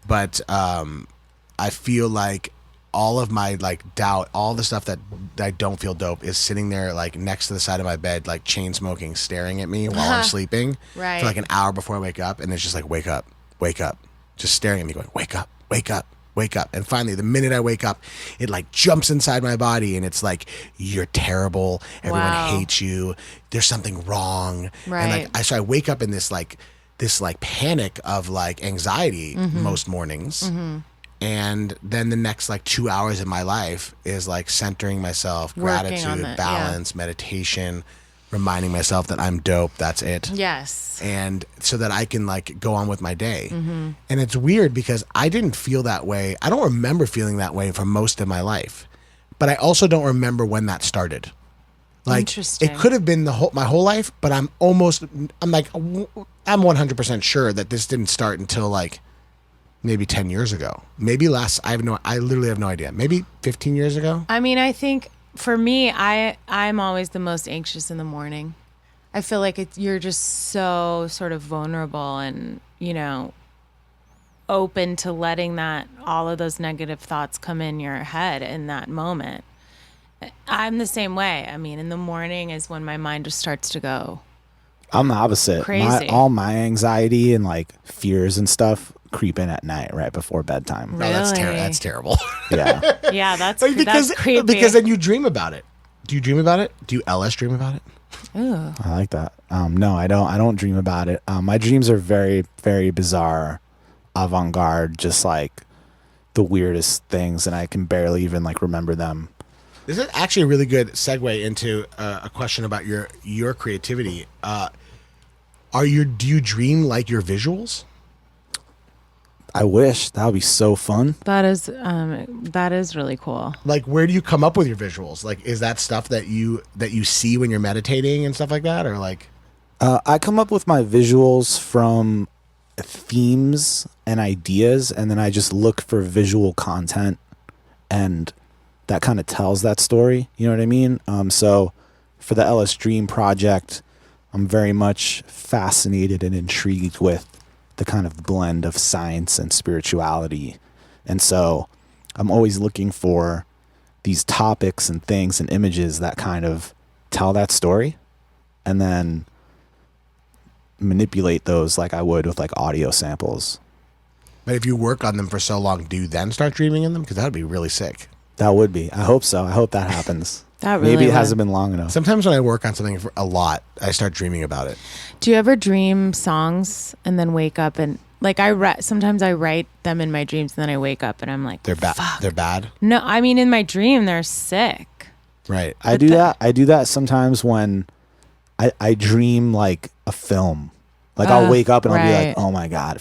but I feel like all of my like doubt, all the stuff that I don't feel dope, is sitting there like next to the side of my bed, like chain smoking, staring at me while I'm sleeping Right. for like an hour before I wake up, and it's just like wake up, just staring at me, going wake up, wake up. Wake up. And finally, the minute I wake up, it like jumps inside my body and it's like, you're terrible. Everyone Wow. hates you. There's something wrong. Right. And like, so I wake up in this panic of like anxiety most mornings. And then the next like 2 hours of my life is like centering myself, Working on gratitude, that, balance, meditation, reminding myself that I'm dope. That's it. Yes. And so that I can like go on with my day. And it's weird because I didn't feel that way. I don't remember feeling that way for most of my life, but I also don't remember when that started. Like Interesting. it could have been my whole life, but I'm 100% sure that this didn't start until like maybe 10 years ago, maybe less. I literally have no idea. Maybe 15 years ago. I mean, I think for me, I'm always the most anxious in the morning. I feel like you're just so sort of vulnerable and, open to letting all of those negative thoughts come in your head in that moment. I'm the same way. I mean, in the morning is when my mind just starts to go. I'm the opposite. Crazy. All my anxiety and like fears and stuff creep in at night right before bedtime. Really? No, that's terrible. Yeah. Yeah, that's because creepy. because then you dream about it. Do you dream about it? Do you LS dream about it? Ooh. I like that. No, I don't dream about it. My dreams are very, very bizarre, avant-garde, just like the weirdest things, and I can barely even like remember them. This is actually a really good segue into a question about your creativity. Do you dream like your visuals? I wish that would be so fun. That is really cool. Like, where do you come up with your visuals? Like, is that stuff that you see when you're meditating and stuff like that, or like? I come up with my visuals from themes and ideas, and then I just look for visual content, and that kind of tells that story. You know what I mean? So for the LSDREAM project, I'm very much fascinated and intrigued with the kind of blend of science and spirituality. And so I'm always looking for these topics and things and images that kind of tell that story, and then manipulate those like I would with like audio samples. But if you work on them for so long, do you then start dreaming in them? Because that would be really sick. That would be. I hope so. I hope that happens. That really Maybe it would. hasn't been long enough. Sometimes when I work on something for a lot, I start dreaming about it. Do you ever dream songs and then wake up and like sometimes I write them in my dreams and then I wake up and I'm like, They're bad. Fuck. They're bad. No, I mean in my dream they're sick. Right. I do that. I do that sometimes when I dream like a film. Like I'll wake up and I'll be like, right. oh my God,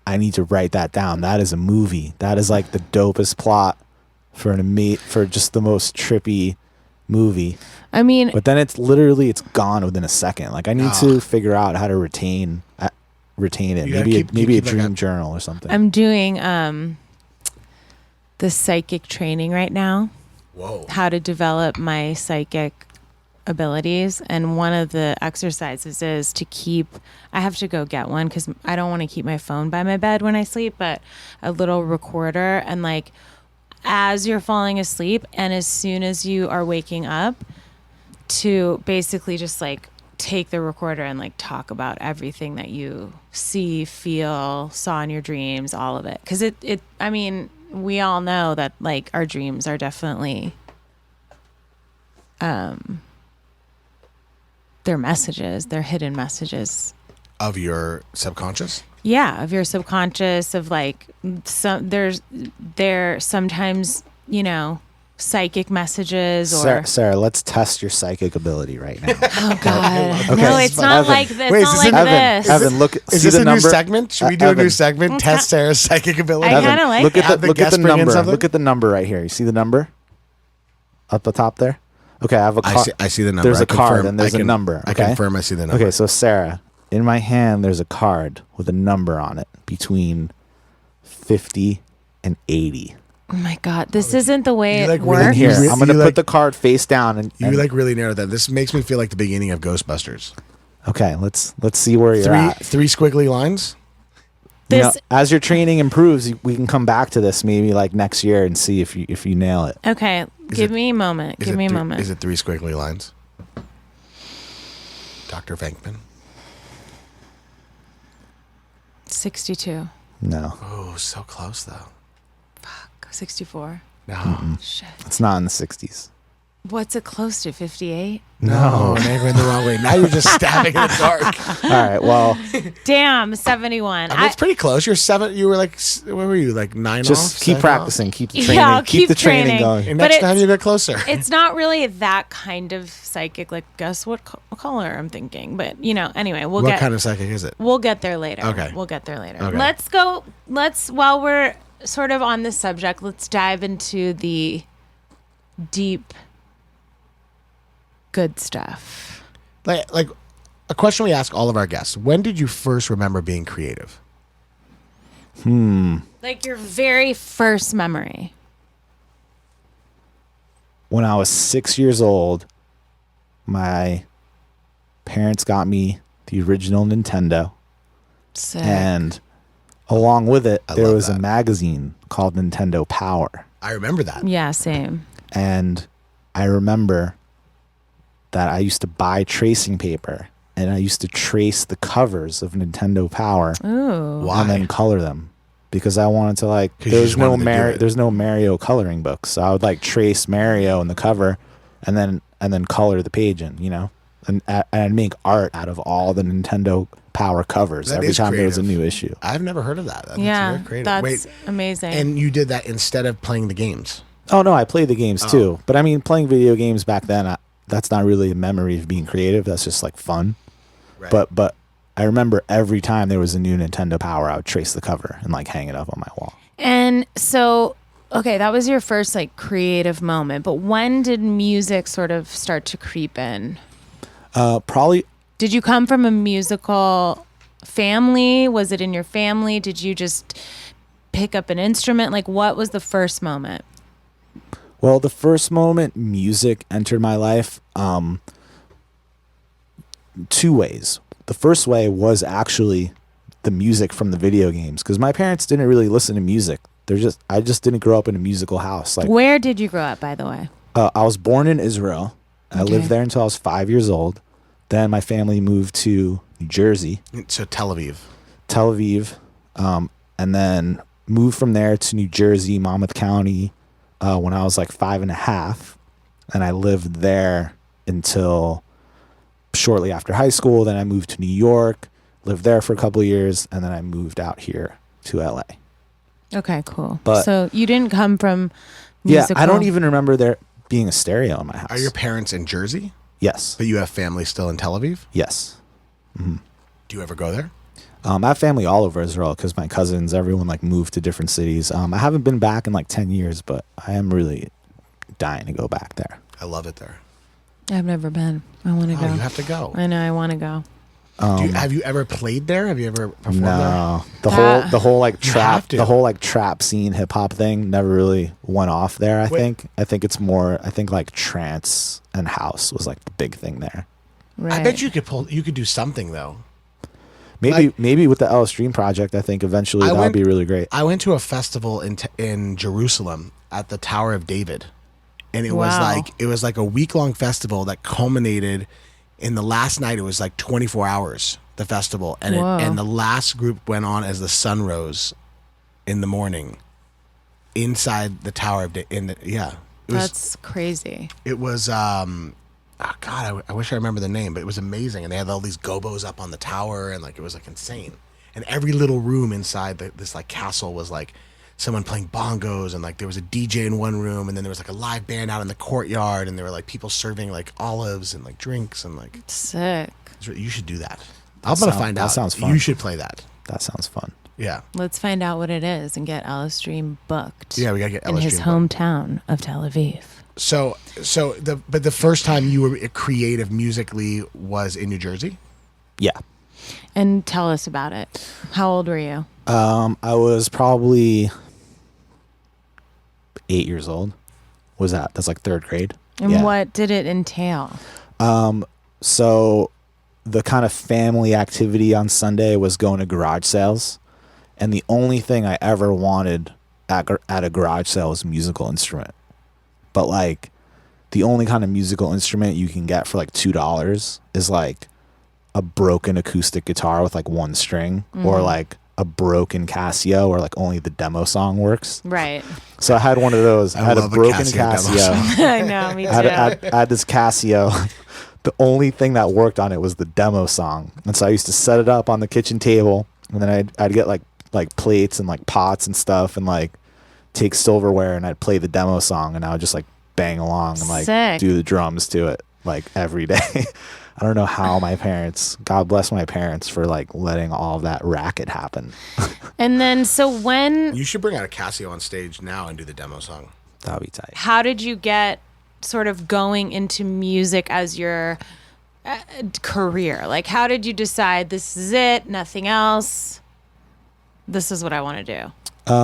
I need to write that down. That is a movie. That is like the dopest plot for for just the most trippy movie. I mean, But then it's gone within a second. Like I need to figure out how to retain retain it. You gotta Maybe keep a like dream a- journal or something. I'm doing the psychic training right now. Whoa. How to develop my psychic abilities, and one of the exercises is to keep, I have to go get one because I don't want to keep my phone by my bed when I sleep, but a little recorder, and like as you're falling asleep and as soon as you are waking up, to basically just like take the recorder and like talk about everything that you see, feel, saw in your dreams, all of it, because I mean, we all know that like our dreams are definitely they're messages, they're hidden messages Of your subconscious? yeah, of your subconscious, of like there sometimes, you know, psychic messages or Sarah, let's test your psychic ability right now. oh god. Okay. No, it's not Evan. like this. Wait, It's is not this like Evan, this. Evan, look. Is see this the a number? new segment? Should we do a new Evan. segment? Test Sarah's psychic ability? I Evan, kinda like look it. at Have the look at guest the bring in number. something? Look at the number right here. You see the number up the top there? Okay, I have a card. I see the number. There's I a card confirm. and there's I can- a number. I Okay? confirm I see the number. Okay, so Sarah, in my hand, there's a card with a number on it between 50 and 80. Oh my god, this isn't the way You, it like, really works. And here, You I'm going to like- put the card face down. And You like really narrowed that. This makes me feel like the beginning of Ghostbusters. okay, let's see where you're at. Three squiggly lines. You know, This as your training improves, we can come back to this maybe like next year and see if you nail it. okay, give me a moment. Is Give it me a three- moment. Is it three squiggly lines? Dr. Venkman. 62. No, Oh, so close though. 64. No. Shit. it's not in the 60s. What's it close to? 58? No, now you're going the wrong way. Now you're just stabbing in the dark. All right, well, Damn, 71. I mean, it's pretty close. You're 7. You were like, what were you, like 9 off? just keep 7 off? practicing, keep the Yeah, training, I'll keep the keep training training. going. And But next it's- time you get closer. It's not really that kind of psychic. Like, guess what color I'm thinking. But, you know, anyway, What kind of psychic is it? We'll get there later. Okay. We'll get there later. Okay. While we're sort of on this subject, let's dive into the deep, good stuff. Like a question we ask all of our guests. When did you first remember being creative? Like your very first memory. When I was 6 years old, my parents got me the original Nintendo, Sick. and along with it, there love was a that. magazine called Nintendo Power. I remember that. Yeah, same. And I remember that I used to buy tracing paper and I used to trace the covers of Nintendo Power Ooh. Why? and then color them because I wanted to 'Cause you just wanted to do it. there's no Mario coloring book, so I would like trace Mario in the cover and then color the page in, you know, and I'd make art out of all the Nintendo Power covers That every is time there was a creative. new issue. I've never heard of that. That's Yeah, very creative. that's Wait, amazing. and you did that instead of playing the games. Oh no, I played the games too, but I mean playing video games back then. That's not really a memory of being creative. That's just like fun. Right. But I remember every time there was a new Nintendo Power, I would trace the cover and like hang it up on my wall. And so, okay, that was your first like creative moment. But when did music sort of start to creep in? Probably Did you come from a musical family? Was it in your family? Did you just pick up an instrument? Like, what was the first moment? well, the first moment music entered my life, two ways. The first way was actually the music from the video games because my parents didn't really listen to music. I just didn't grow up in a musical house. Like Where did you grow up, by the way? I was born in Israel. I Okay. lived there until I was 5 years old. Then my family moved to New Jersey, So Tel Aviv. Tel Aviv, and then moved from there to New Jersey, Monmouth County, when I was like 5.5. And I lived there until shortly after high school. Then I moved to New York, lived there for a couple of years, and then I moved out here to LA. Okay, cool. But- so you didn't come from musical. Yeah, I don't even remember there being a stereo in my house. Are your parents in Jersey? Yes. But you have family still in Tel Aviv? Yes. Do you ever go there? I have family all over Israel because my cousins, everyone like moved to different cities. I haven't been back in like 10 years, but I am really dying to go back there. I love it there. I've never been. I want to Oh, go. you have to go. I know. I want to go. Have you ever played there? Have you ever performed there? No, That- the whole like You have trap, to. the whole like trap scene, hip hop thing never really went off there. I think it's more. I think like trance and house was like the big thing there. Right. I bet you could do something though. Maybe with the LSDREAM project, I think eventually that would be really great. I went to a festival in Jerusalem at the Tower of David, and it Wow. was like a week-long festival that culminated in the last night. It was like 24 hours, the festival, and Whoa. and the last group went on as the sun rose in the morning inside the Tower of David. That's crazy. It was oh God, I wish I remember the name, but it was amazing. And they had all these gobos up on the tower, and like it was like insane. And every little room inside this like castle was like someone playing bongos, and like there was a DJ in one room, and then there was like a live band out in the courtyard, and there were like people serving like olives and like drinks and like Sick. you should do that. I'm gonna find out. that sounds fun. You should play that. That sounds fun. Yeah. Let's find out what it is and get LSDREAM booked. Yeah, we gotta get in his LSDREAM booked. hometown of Tel Aviv. So the first time you were creative musically was in New Jersey? Yeah. And tell us about it. How old were you? I was probably 8 years old. Was that? That's like third grade. And Yeah. what did it entail? So the kind of family activity on Sunday was going to garage sales. And the only thing I ever wanted at a garage sale was a musical instrument. But like the only kind of musical instrument you can get for like $2 is like a broken acoustic guitar with like one string, or like a broken Casio where like only the demo song works. Right. So I had one of those. I had a love a broken Casio demo Casio. I know, me too. I had this Casio. The only thing that worked on it was the demo song. And so I used to set it up on the kitchen table, and then I'd get like plates and like pots and stuff, and like take silverware, and I'd play the demo song, and I would just like bang along and like Sick. do the drums to it like every day. I don't know how my parents, God bless my parents for like letting all of that racket happen. And then, so when, You should bring out a Casio on stage now and do the demo song. That would be tight. how did you get sort of going into music as your career? Like, how did you decide this is it, nothing else? This is what I want to do.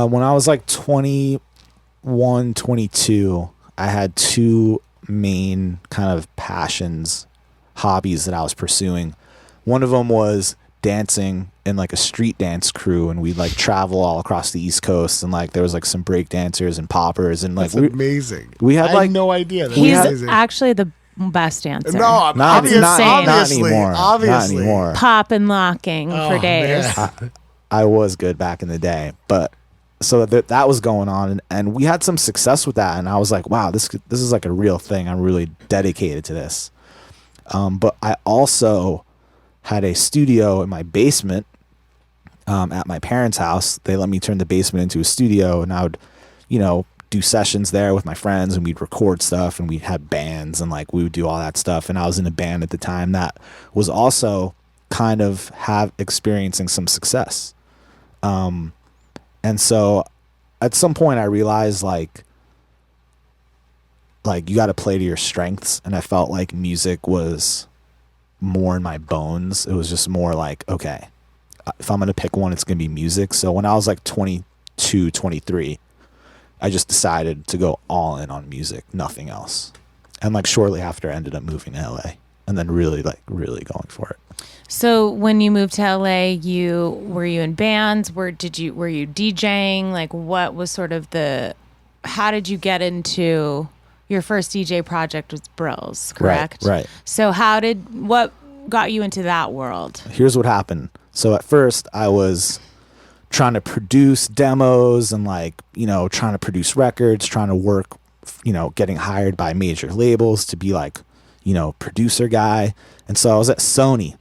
When I was like 21, 22, I had two main kind of passions, hobbies that I was pursuing. One of them was dancing in like a street dance crew, and we'd like travel all across the East Coast, and like there was like some break dancers and poppers, and like That's amazing. we had, I like- no idea. That's He's amazing. actually the best dancer. No, I'm not, obviously, not, not obviously, anymore. obviously. Not anymore. Pop and locking for days. man. I was good back in the day, but so that was going on, and we had some success with that, and I was like, wow, this is like a real thing. I'm really dedicated to this. But I also had a studio in my basement at my parents' house. They let me turn the basement into a studio, and I would, do sessions there with my friends, and we'd record stuff, and we'd have bands, and like we would do all that stuff. And I was in a band at the time that was also kind of experiencing some success. And so at some point I realized like you got to play to your strengths. And I felt like music was more in my bones. It was just more like, okay, if I'm going to pick one, it's going to be music. So when I was like 22, 23, I just decided to go all in on music, nothing else. And like shortly after I ended up moving to LA, and then really going for it. So when you moved to LA, were you in bands? Were you DJing? Like, what was sort of how did you get into your first DJ project? Was Brills, correct? Right. So what got you into that world? Here's what happened. So at first I was trying to produce demos and trying to produce records, trying to work, getting hired by major labels to be like, producer guy. And so I was at Sony,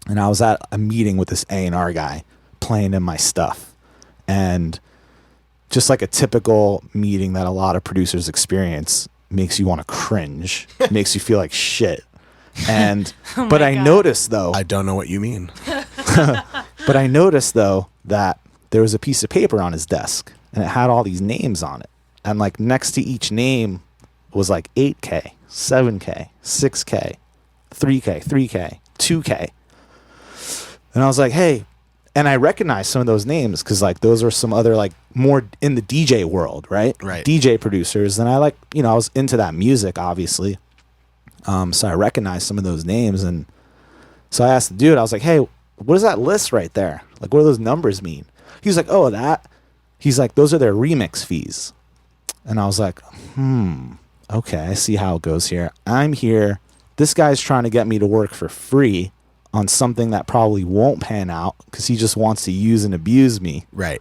and I was at a meeting with this A&R guy playing in my stuff. And just like a typical meeting that a lot of producers experience, makes you want to cringe, makes you feel like shit. And but I noticed though, I don't know what you mean. but I noticed though that there was a piece of paper on his desk, and it had all these names on it. And like next to each name was like 8K, 7K, 6K, 3K, 2K. And I was like, hey, and I recognized some of those names because like those are some other like more in the DJ world, right? Right. DJ producers. And I like, you know, I was into that music, obviously. So I recognized some of those names. And so I asked the dude, I was like, hey, what is that list right there? Like, what do those numbers mean? He was like, oh, that. He's like, those are their remix fees. And I was like, okay, I see how it goes here. I'm here. This guy's trying to get me to work for free on something that probably won't pan out because he just wants to use and abuse me. Right.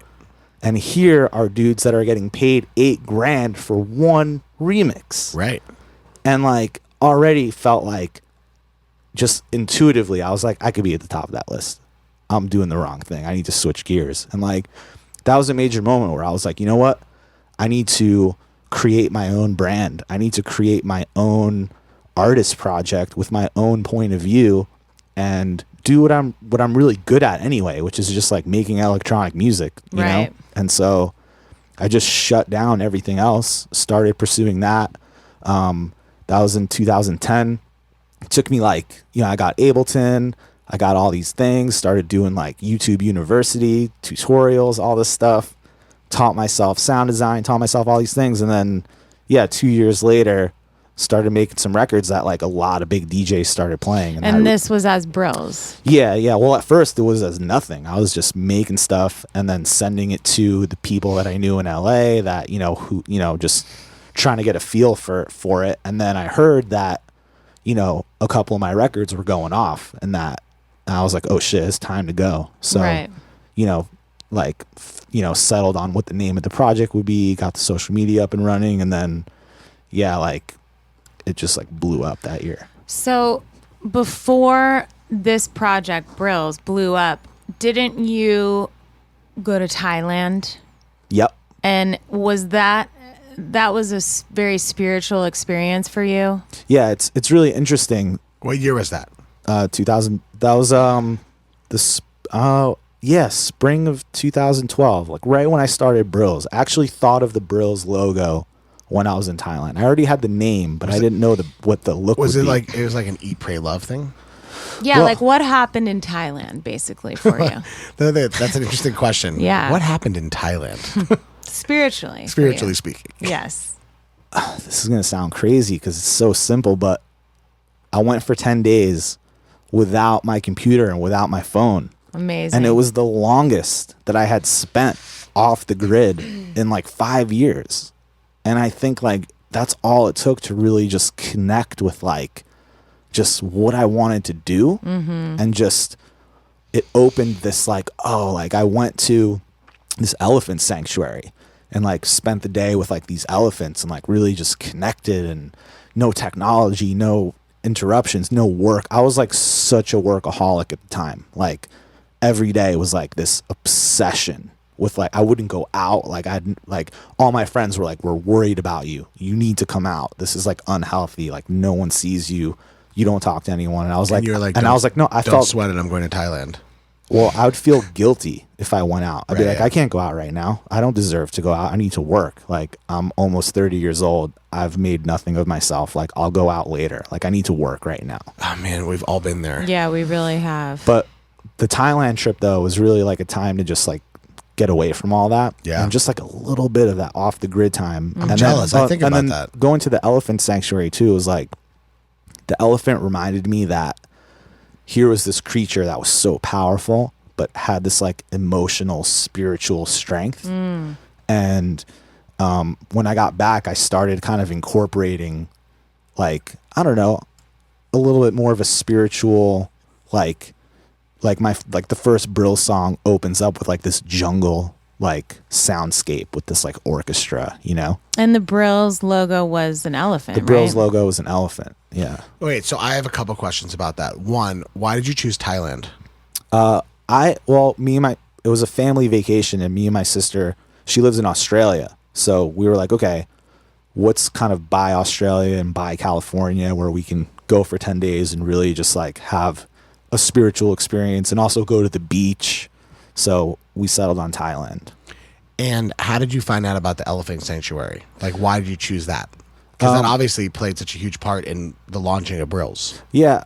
And here are dudes that are getting paid $8,000 for one remix. Right. And like already felt like just intuitively, I was like, I could be at the top of that list. I'm doing the wrong thing. I need to switch gears. And like, that was a major moment where I was like, you know what? I need to create my own brand. I need to create my own artist project with my own point of view and do what I'm really good at anyway, which is just like making electronic music, you know? And so I just shut down everything else, started pursuing that. That was in 2010. It took me like, you know, I got Ableton, I got all these things, started doing like YouTube University, tutorials, all this stuff, taught myself sound design, taught myself all these things. And then, 2 years later, started making some records that like a lot of big DJs started playing. And this was as Brills. Yeah. Well, at first it was as nothing. I was just making stuff and then sending it to the people that I knew in LA that, you know, who, you know, just trying to get a feel for it. And then I heard that, you know, a couple of my records were going off and that I was like, oh shit, it's time to go. So, you know, like, you know, settled on what the name of the project would be, got the social media up and running. And then, like, it just like blew up that year. So before this project Brills blew up, didn't you go to Thailand? Yep. And was that was a very spiritual experience for you? Yeah, it's really interesting. What year was that? 2000. That was spring of 2012. Like right when I started Brills. I actually thought of the Brills logo when I was in Thailand. I already had the name, but I didn't know what the look was. Was it like it was like an Eat, Pray, Love thing? Yeah, well, like what happened in Thailand, basically, for you? That's an interesting question. Yeah. What happened in Thailand? Spiritually speaking. Yes. This is going to sound crazy because it's so simple, but I went for 10 days without my computer and without my phone. Amazing. And it was the longest that I had spent off the grid in like 5 years. And I think like that's all it took to really just connect with like just what I wanted to do. And just it opened this like, oh, like I went to this elephant sanctuary and like spent the day with like these elephants and like really just connected and no technology, no interruptions, no work. I was like such a workaholic at the time. Like every day was like this obsession with like, I wouldn't go out. Like like all my friends were like, we're worried about you. You need to come out. This is like unhealthy. Like no one sees you. You don't talk to anyone. And I was like, I was like, no, I don't felt sweat it. I'm going to Thailand. Well, I would feel guilty if I went out. I'd be like, I can't go out right now. I don't deserve to go out. I need to work. Like, I'm almost 30 years old. I've made nothing of myself. Like, I'll go out later. Like, I need to work right now. Oh, man, we've all been there. Yeah, we really have. But the Thailand trip, though, was really like a time to just like get away from all that. Yeah. And just like a little bit of that off the grid time. I'm jealous. I think about that. Going to the elephant sanctuary, too, was like the elephant reminded me that here was this creature that was so powerful, but had this like emotional, spiritual strength. And when I got back, I started kind of incorporating like, I don't know, a little bit more of a spiritual, like the first Brill song opens up with like this jungle like soundscape with this like orchestra, you know? And the Brills logo was an elephant, The Brills logo was an elephant. Yeah. Wait, so I have a couple questions about that. One, why did you choose Thailand? It was a family vacation and me and my sister, she lives in Australia. So we were like, okay, what's kind of by Australia and by California where we can go for 10 days and really just like have a spiritual experience and also go to the beach. So we settled on Thailand. And how did you find out about the elephant sanctuary? Like, why did you choose that? Because that obviously played such a huge part in the launching of Brills. Yeah.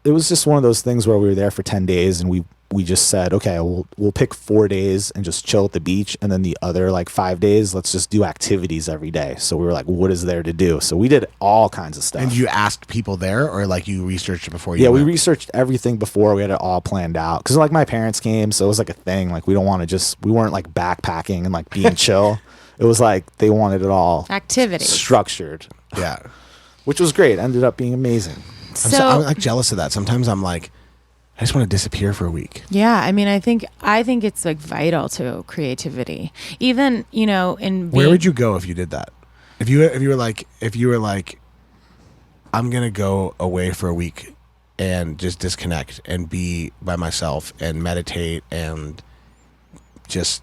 It was just one of those things where we were there for 10 days and we we just said, okay, we'll pick 4 days and just chill at the beach, and then the other like 5 days, let's just do activities every day. So we were like, what is there to do? So we did all kinds of stuff. And you asked people there, or like you researched it before you Yeah, we went? researched everything before. We had it all planned out because like my parents came, so it was like a thing. Like we weren't like backpacking and like being chill. It was like they wanted it all Activities. structured, Yeah. which was great. Ended up being amazing. I'm like jealous of that. Sometimes I'm like, I just want to disappear for a week. Yeah, I mean, I think it's like vital to creativity. Even, Where would you go if you did that? If you were like, I'm gonna go away for a week and just disconnect and be by myself and meditate and just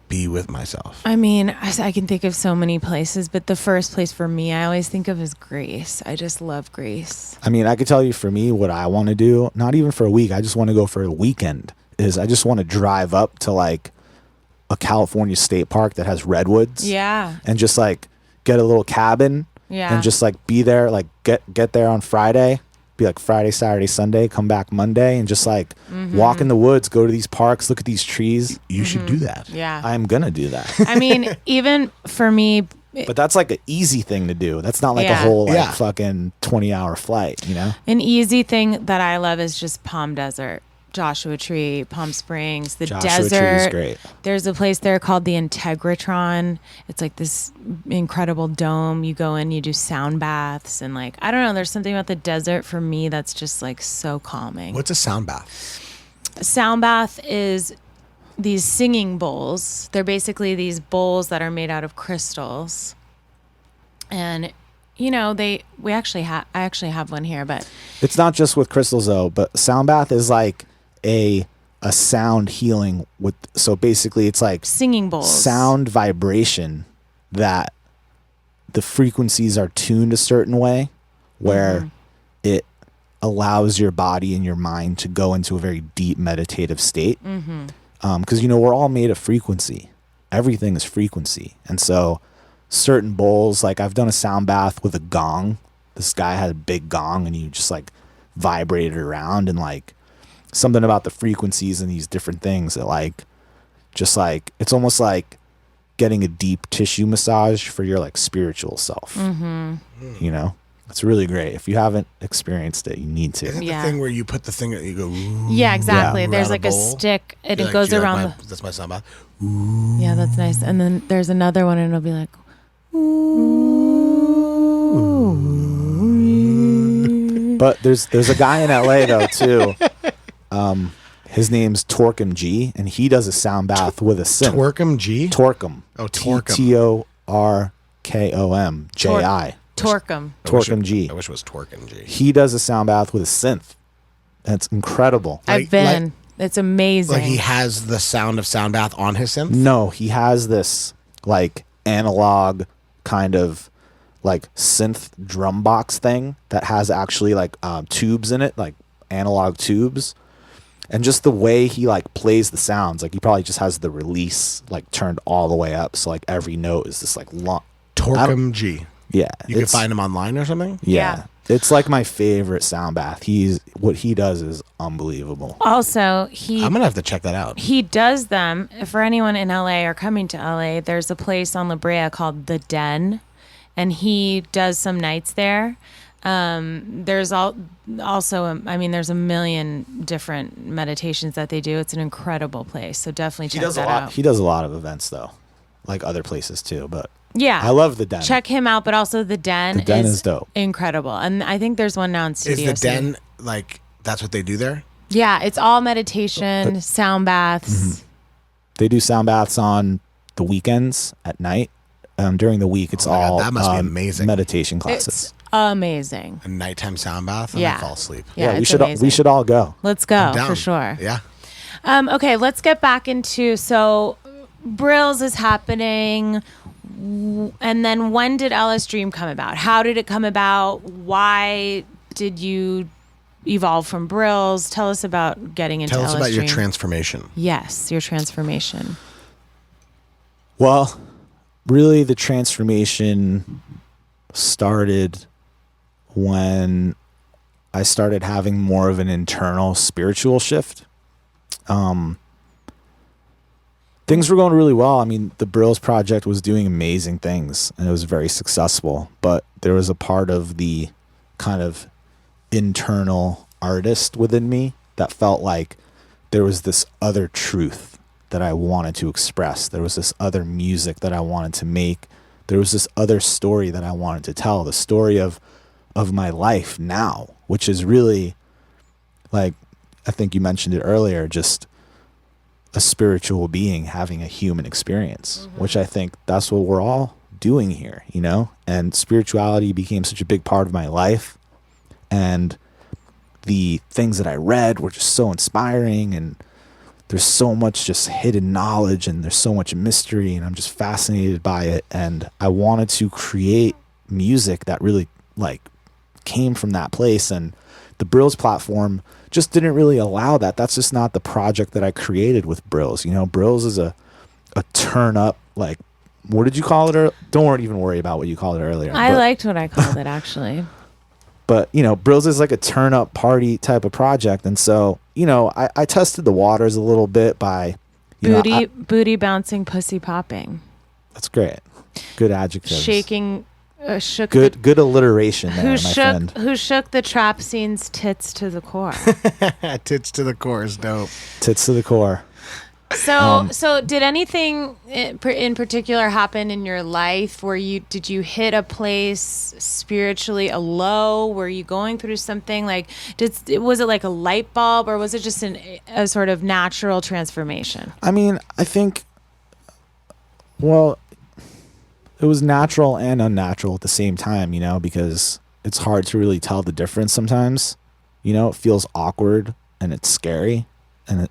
be with myself. I mean, I can think of so many places, but the first place for me I always think of is Greece. I just love Greece. I mean, I could tell you for me what I want to do, not even for a week. I just want to go for a weekend. Is I just want to drive up to like a California state park that has redwoods. Yeah. And just like get a little cabin. Yeah. And just like be there, like get there on Friday, be like Friday, Saturday, Sunday, come back Monday, and just like walk in the woods, go to these parks, look at these trees. You should do that. Yeah. I'm gonna do that. I mean, even for me, But that's like an easy thing to do. That's not like a Yeah. whole like Yeah. fucking 20-hour flight, you know? an easy thing that I love is just Palm Desert, Joshua Tree, Palm Springs, the Joshua desert. Tree is great. There's a place there called the Integratron. It's like this incredible dome. You go in, you do sound baths, and like, I don't know, there's something about the desert for me that's just like so calming. What's a sound bath? A sound bath is these singing bowls. They're basically these bowls that are made out of crystals. And I actually have one here, but It's not just with crystals though, but sound bath is like a sound healing with, so basically it's like singing bowls. sound vibration that the frequencies are tuned a certain way where it allows your body and your mind to go into a very deep meditative state. Because we're all made of frequency. Everything is frequency. And so certain bowls, like I've done a sound bath with a gong. This guy had a big gong and you just like vibrated around, and like something about the frequencies and these different things that like just like it's almost like getting a deep tissue massage for your like spiritual self. It's really great. If you haven't experienced it, you need to. Isn't Yeah. the thing where you put the thing, you go, ooh, Yeah, exactly. Yeah. There's around like a a bowl? stick and You're it like, goes "Do you like around my- that's my sound bath. Yeah, that's nice. And then there's another one and it'll be like But there's a guy in LA though too. His name's Torkum G, and he does a sound bath with a synth. Twerkum G? Torkum. Oh, Torkum. Torkum Ji. Torkum. Torkum G. I wish it was Twerkum G. He does a sound bath with a synth. And it's incredible. I've been. It's amazing. Like he has the sound of sound bath on his synth? No, he has this like analog kind of like synth drum box thing that has actually like tubes in it, like analog tubes. And just the way he like plays the sounds, like he probably just has the release like turned all the way up, so like every note is this like long. Torkum G. Yeah, You can find him online or something? Yeah, it's like my favorite sound bath. What he does is unbelievable. also, I'm going to have to check that out. he does them for anyone in LA or coming to LA. There's a place on La Brea called The Den, and he does some nights there. There's there's a million different meditations that they do. It's an incredible place. So definitely check that out. He does a lot of events though, like other places too. But Yeah. I love the Den. Check him out, but also the Den. The Den is dope. Incredible. And I think there's one now in Is Studio the City. Den, like, that's what they do there? Yeah, it's all meditation, sound baths. They do sound baths on the weekends at night. During the week, it's Oh my God, all that must be amazing. meditation classes. It's amazing. A nighttime sound bath? I'm Yeah. going to fall asleep. Yeah, we it's should amazing. we should all go. Let's go I'm down. for sure. Yeah. Okay, let's get back into Brills is happening. And then when did LSDREAM come about? How did it come about? Why did you evolve from Brills? Tell us about getting into Tell us about your LSDREAM. transformation. Yes, your transformation. Well, really, the transformation started when I started having more of an internal spiritual shift. things were going really well. I mean, the Brills project was doing amazing things and it was very successful, but there was a part of the kind of internal artist within me that felt like there was this other truth that I wanted to express. There was this other music that I wanted to make. There was this other story that I wanted to tell, the story of my life now, which is really, like, I think you mentioned it earlier, just a spiritual being having a human experience, which I think that's what we're all doing here, you know? And spirituality became such a big part of my life. And the things that I read were just so inspiring, and there's so much just hidden knowledge and there's so much mystery, and I'm just fascinated by it. And I wanted to create music that really like came from that place. And the Brills platform just didn't really allow that. That's just not the project that I created with Brills. You know, Brills is a turn up, like, what did you call it? Don't even worry about what you called it earlier. I liked what I called it, actually. But, you know, Brills is like a turn up party type of project. And so, you know, I tested the waters a little bit by, booty bouncing, pussy popping. That's great. Good adjectives. Shaking. Shook good alliteration there, who my shook friend. who shook the trap scene's tits to the core. Tits to the core is dope. Tits to the core. So did anything in particular happen in your life where did you hit a place spiritually, a low? Were you going through something like, was it like a light bulb, or was it just a sort of natural transformation? I mean, I think, well, it was natural and unnatural at the same time, you know, because it's hard to really tell the difference sometimes. You know, it feels awkward and it's scary, and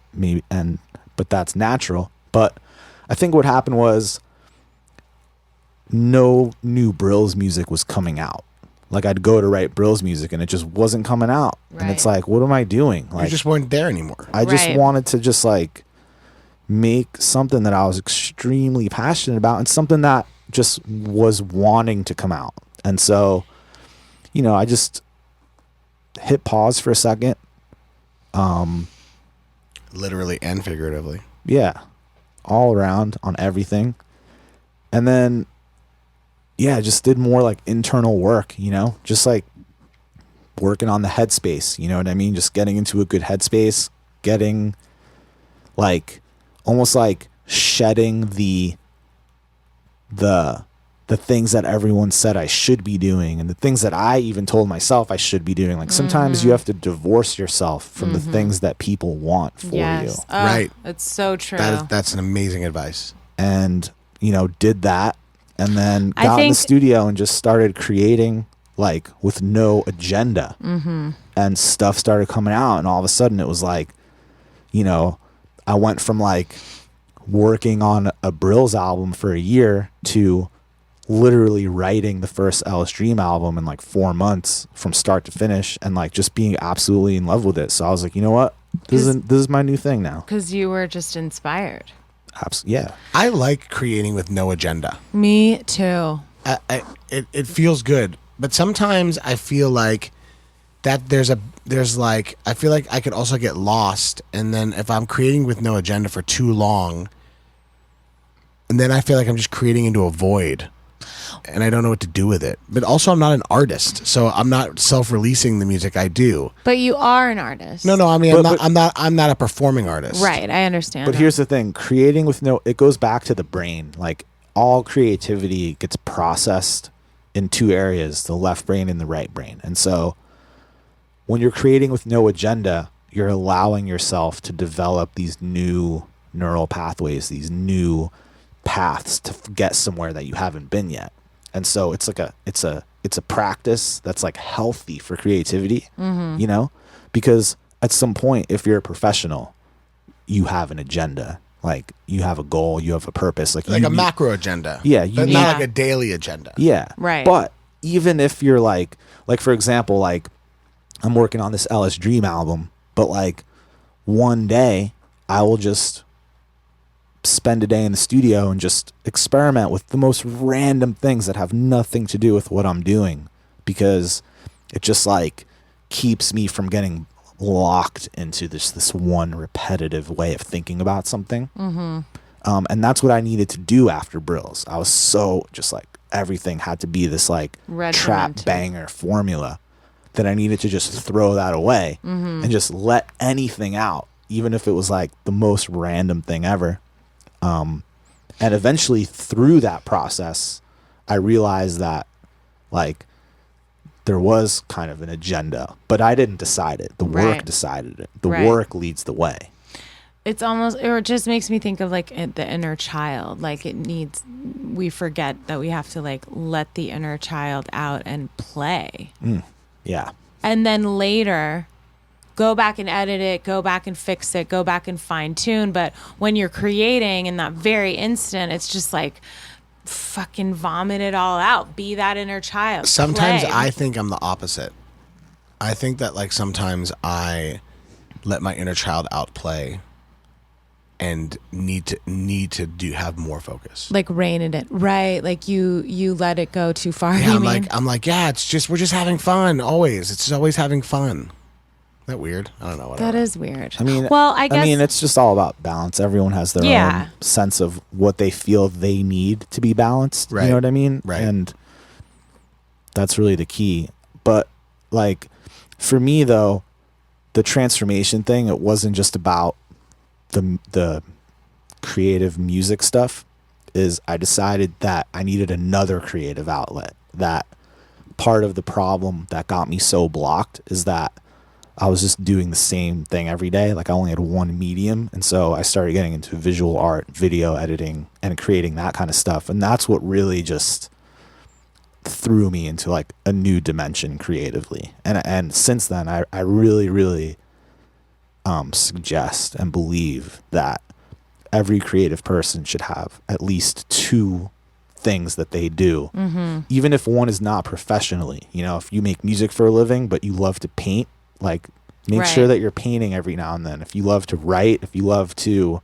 but that's natural. But I think what happened was no new Brills music was coming out. Like, I'd go to write Brills music and it just wasn't coming out. Right. And it's like, what am I doing? Like, you just weren't there anymore. I just wanted to just like make something that I was extremely passionate about and something that just was wanting to come out. And so, you know, I just hit pause for a second. Literally and figuratively. Yeah. All around on everything. And then, yeah, just did more like internal work, you know, just like working on the headspace, you know what I mean? Just getting into a good headspace, getting like almost like shedding the things that everyone said I should be doing and the things that I even told myself I should be doing. Like, sometimes you have to divorce yourself from the things that people want for you. Right. That's so true. That's an amazing advice. And, you know, did that, and then got in the studio and just started creating, like, with no agenda. And stuff started coming out, and all of a sudden it was like, you know, I went from like working on a Brills album for a year to literally writing the first LSDREAM album in like 4 months from start to finish, and like just being absolutely in love with it. So I was like, you know what? This is my new thing now. Because you were just inspired. Yeah. I like creating with no agenda. Me too. It feels good, but sometimes I feel like that I feel like I could also get lost, and then if I'm creating with no agenda for too long, and then I feel like I'm just creating into a void, and I don't know what to do with it. But also, I'm not an artist, so I'm not self-releasing the music I do. But you are an artist. No. I mean, I'm not a performing artist. Right. I understand. But here's the thing: creating with it goes back to the brain. Like, all creativity gets processed in two areas: the left brain and the right brain. And so, when you're creating with no agenda, you're allowing yourself to develop these new neural pathways, these new paths to get somewhere that you haven't been yet. And so it's like it's a practice that's like healthy for creativity, you know, because at some point, if you're a professional, you have an agenda, like you have a goal, you have a purpose, like a macro agenda. Yeah. But not like a daily agenda. Yeah. Right. But even if you're like for example, like I'm working on this LSDREAM album, but like one day I will just spend a day in the studio and just experiment with the most random things that have nothing to do with what I'm doing, because it just like keeps me from getting locked into this one repetitive way of thinking about something. And that's what I needed to do after Brills. I was so just like, everything had to be this like trap banger formula that I needed to just throw that away and just let anything out, even if it was like the most random thing ever. And eventually through that process, I realized that like there was kind of an agenda, but I didn't decide it. The work decided it. The work leads the way. It's almost, or it just makes me think of like the inner child. Like we forget that we have to like let the inner child out and play. Yeah. And then later go back and edit it, go back and fix it, go back and fine tune. But when you're creating in that very instant, it's just like fucking vomit it all out. Be that inner child. Sometimes play. I think I'm the opposite. I think that like sometimes I let my inner child outplay and need to have more focus. Like rein it in. Right. Like you let it go too far. Yeah, I'm like, yeah, we're just having fun always. It's always having fun. Isn't that weird? I don't know. Whatever. That is weird. I mean, well, I guess it's just all about balance. Everyone has their own sense of what they feel they need to be balanced. Right. You know what I mean? Right. And that's really the key. But like for me though, the transformation thing, it wasn't just about the creative music stuff. Is I decided that I needed another creative outlet. That part of the problem that got me so blocked is that I was just doing the same thing every day. Like I only had one medium. And so I started getting into visual art, video editing, and creating that kind of stuff. And that's what really just threw me into like a new dimension creatively. And since then, I really, really suggest and believe that every creative person should have at least two things that they do, even if one is not professionally. You know, if you make music for a living but you love to paint, like make sure that you're painting every now and then. If you love to write, if you love to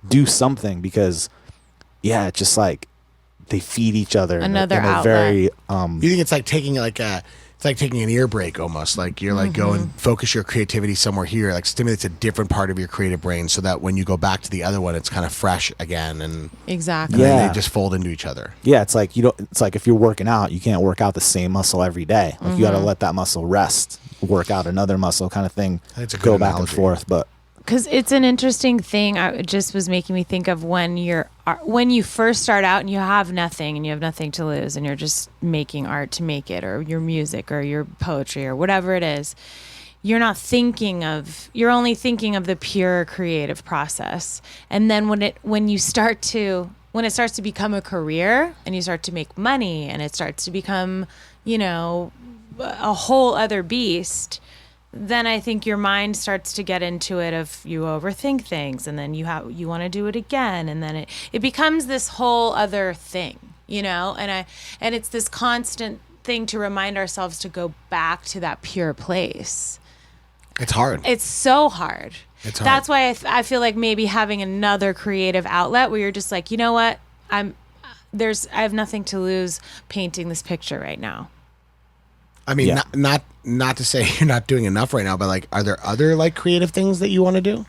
do something, because it's just like they feed each other Another in a outlet. very You think it's like taking it's like taking an ear break almost. Like you're like go and focus your creativity somewhere here, like stimulates a different part of your creative brain so that when you go back to the other one, it's kind of fresh again. And exactly. then they just fold into each other. Yeah, it's like it's like if you're working out, you can't work out the same muscle every day. Like you got to let that muscle rest, work out another muscle kind of thing. That's a good go back and analogy. forth, but Because it's an interesting thing. It just was making me think of when you first start out and you have nothing and you have nothing to lose and you're just making art to make it, or your music or your poetry or whatever it is. You're only thinking of the pure creative process. And then when it starts to become a career and you start to make money and it starts to become, a whole other beast, then I think your mind starts to get into it of you overthink things, and then you want to do it again, and then it becomes this whole other thing, and it's this constant thing to remind ourselves to go back to that pure place. It's hard. It's so hard. It's hard. That's why I feel like maybe having another creative outlet where you're just like, you know what, I have nothing to lose painting this picture right now. I mean, Yeah. not to say you're not doing enough right now, but like, are there other like creative things that you want to do?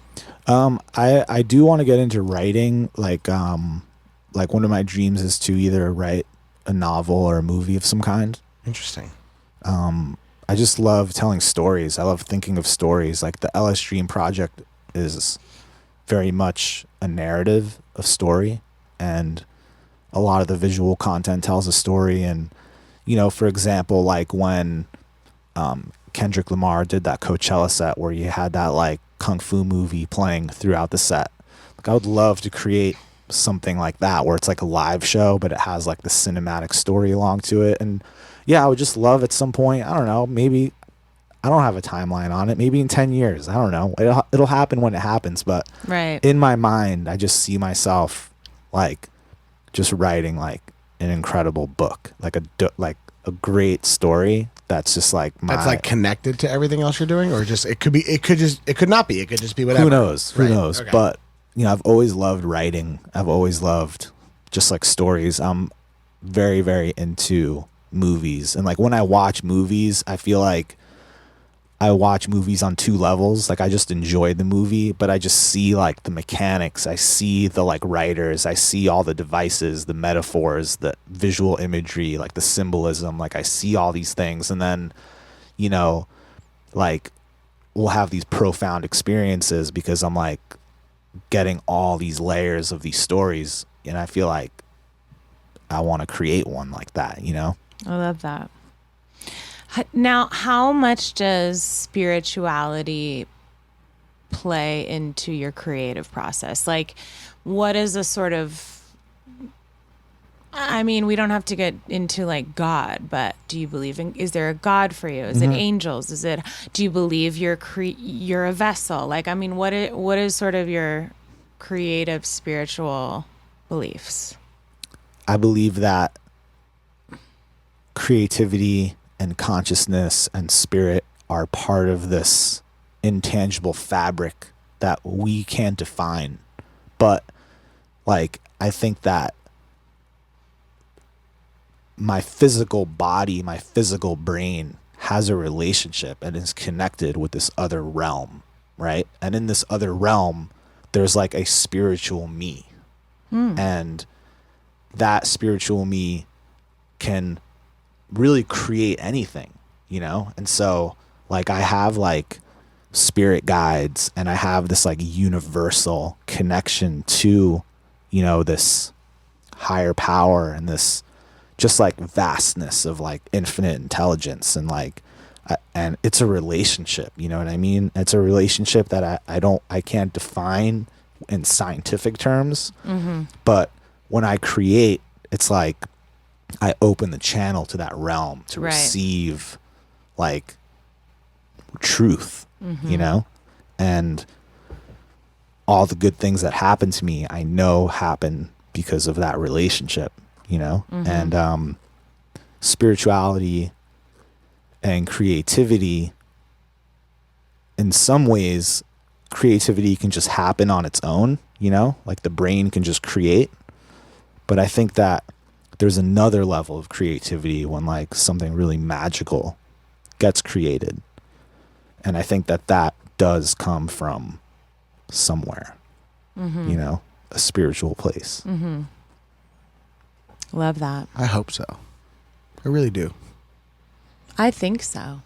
I do want to get into writing. Like one of my dreams is to either write a novel or a movie of some kind. Interesting. I just love telling stories. I love thinking of stories. Like the LSDREAM project is very much a narrative of story, and a lot of the visual content tells a story. And for example, like when Kendrick Lamar did that Coachella set where you had that like kung fu movie playing throughout the set. Like I would love to create something like that where it's like a live show, but it has like the cinematic story along to it. And I would just love at some point, I don't know, maybe I don't have a timeline on it. Maybe in 10 years, I don't know. It'll happen when it happens. But in my mind, I just see myself like just writing like an incredible book, like a great story that's just like that's like connected to everything else you're doing, or just it could not be. It could just be whatever. Who knows? Right. Who knows? Okay. But I've always loved writing. I've always loved just like stories. I'm very, very into movies, and like when I watch movies, I feel like I watch movies on two levels. Like I just enjoy the movie, but I just see like the mechanics. I see the like writers. I see all the devices, the metaphors, the visual imagery, like the symbolism. Like I see all these things, and then, you know, like we'll have these profound experiences because I'm like getting all these layers of these stories, and I feel like I want to create one like that, you know? I love that. Now, how much does spirituality play into your creative process? Like, what is a sort of, I mean, we don't have to get into like God, but do you believe in, is there a God for you? Is it angels? Is it, do you believe you're a vessel? Like, I mean, what is sort of your creative spiritual beliefs? I believe that creativity and consciousness and spirit are part of this intangible fabric that we can't define. But like, I think that my physical body, my physical brain has a relationship and is connected with this other realm, right? And in this other realm, there's like a spiritual me. And that spiritual me can really create anything, you know? And so like I have like spirit guides, and I have this like universal connection to, you know, this higher power and this just like vastness of like infinite intelligence, and like and it's a relationship, you know what I mean? It's a relationship that I can't define in scientific terms, but when I create, it's like I open the channel to that realm to receive like truth, you know? And all the good things that happen to me, I know happen because of that relationship, you know? And spirituality and creativity, in some ways, creativity can just happen on its own, you know? Like the brain can just create. But I think that there's another level of creativity when like something really magical gets created. And I think that that does come from somewhere, you know, a spiritual place. Love that. I hope so. I really do. I think so.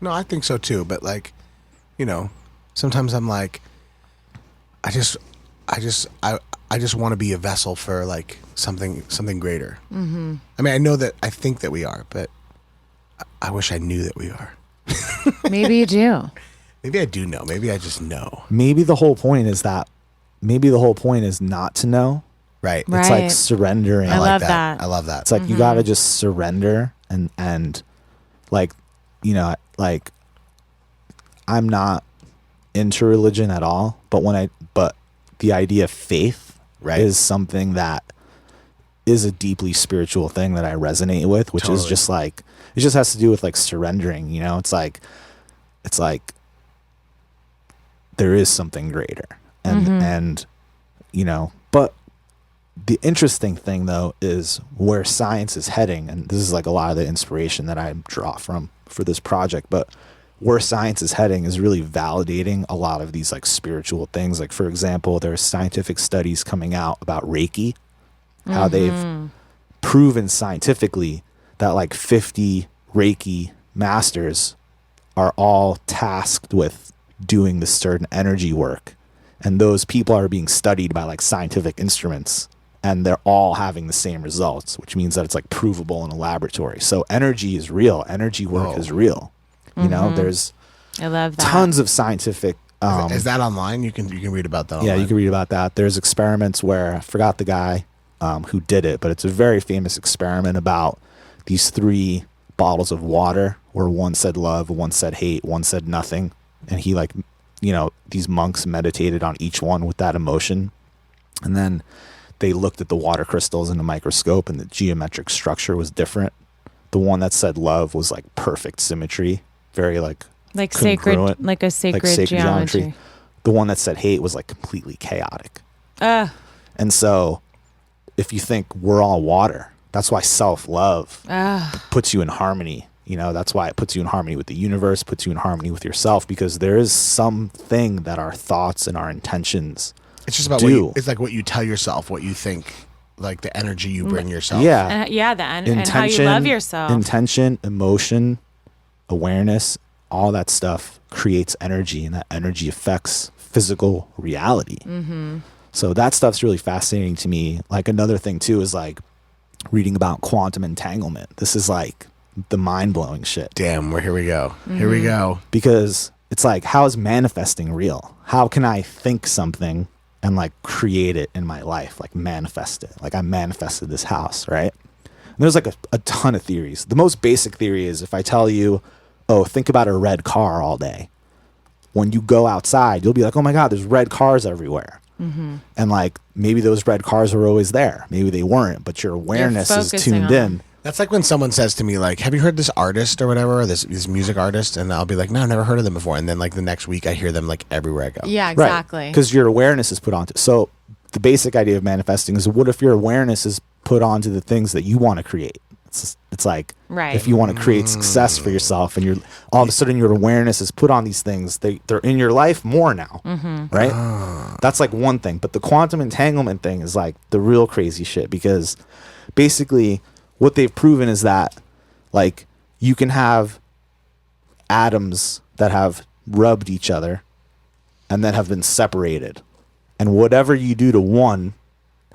No, I think so too. But like, you know, sometimes I'm like, I just want to be a vessel for like something greater. I mean, I think that we are, but I wish I knew that we are. Maybe you do. Maybe I do know. Maybe I just know. Maybe the whole point is not to know. Right. It's like surrendering. I love that. I love that. It's like you got to just surrender and like, you know, like I'm not into religion at all, but the idea of faith is something that is a deeply spiritual thing that I resonate with, which is just like, it just has to do with like surrendering, you know? It's like there is something greater and, you know, but the interesting thing though is where science is heading. And this is like a lot of the inspiration that I draw from for this project, but where science is heading is really validating a lot of these like spiritual things. Like for example, there's scientific studies coming out about Reiki, how they've proven scientifically that like 50 Reiki masters are all tasked with doing this certain energy work. And those people are being studied by like scientific instruments, and they're all having the same results, which means that it's like provable in a laboratory. So energy is real. Energy work is real. You know, there's I love that. tons of scientific. Is that online? You can read about that online. Yeah, you can read about that. There's experiments where I forgot the guy who did it, but it's a very famous experiment about these 3 bottles of water where one said love, one said hate, one said nothing. And he like, you know, these monks meditated on each one with that emotion. And then they looked at the water crystals in a microscope, and the geometric structure was different. The one that said love was like perfect symmetry, very like sacred, congruent, like a sacred geometry. The one that said hate was like completely chaotic. And so if you think we're all water, that's why self-love puts you in harmony You know, that's why it puts you in harmony with the universe, puts you in harmony with yourself, because there is something that our thoughts and our intentions It's just about it's like what you tell yourself, what you think, like the energy you bring yourself. Yeah. And how you love yourself. Intention, emotion, awareness, all that stuff creates energy, and that energy affects physical reality. So that stuff's really fascinating to me. Like another thing too is like reading about quantum entanglement. This is like the mind-blowing shit. Damn, here we go. Here we go. Because it's like, how is manifesting real? How can I think something and like create it in my life, like manifest it? Like I manifested this house, right? And there's like a ton of theories. The most basic theory is if I tell you, oh, think about a red car all day. When you go outside, you'll be like, oh my God, there's red cars everywhere. And like maybe those red cars were always there. Maybe they weren't, but your awareness is tuned in. That's like when someone says to me, like, have you heard this artist or whatever, or this music artist? And I'll be like, no, I've never heard of them before. And then like the next week I hear them like everywhere I go. Yeah, exactly. Because your awareness is put onto. So the basic idea of manifesting is, what if your awareness is put onto the things that you want to create? It's like, if you want to create success for yourself, and you're all of a sudden your awareness is put on these things, they're in your life more now, right? That's like one thing. But the quantum entanglement thing is like the real crazy shit, because basically what they've proven is that like you can have atoms that have rubbed each other and then have been separated, and whatever you do to one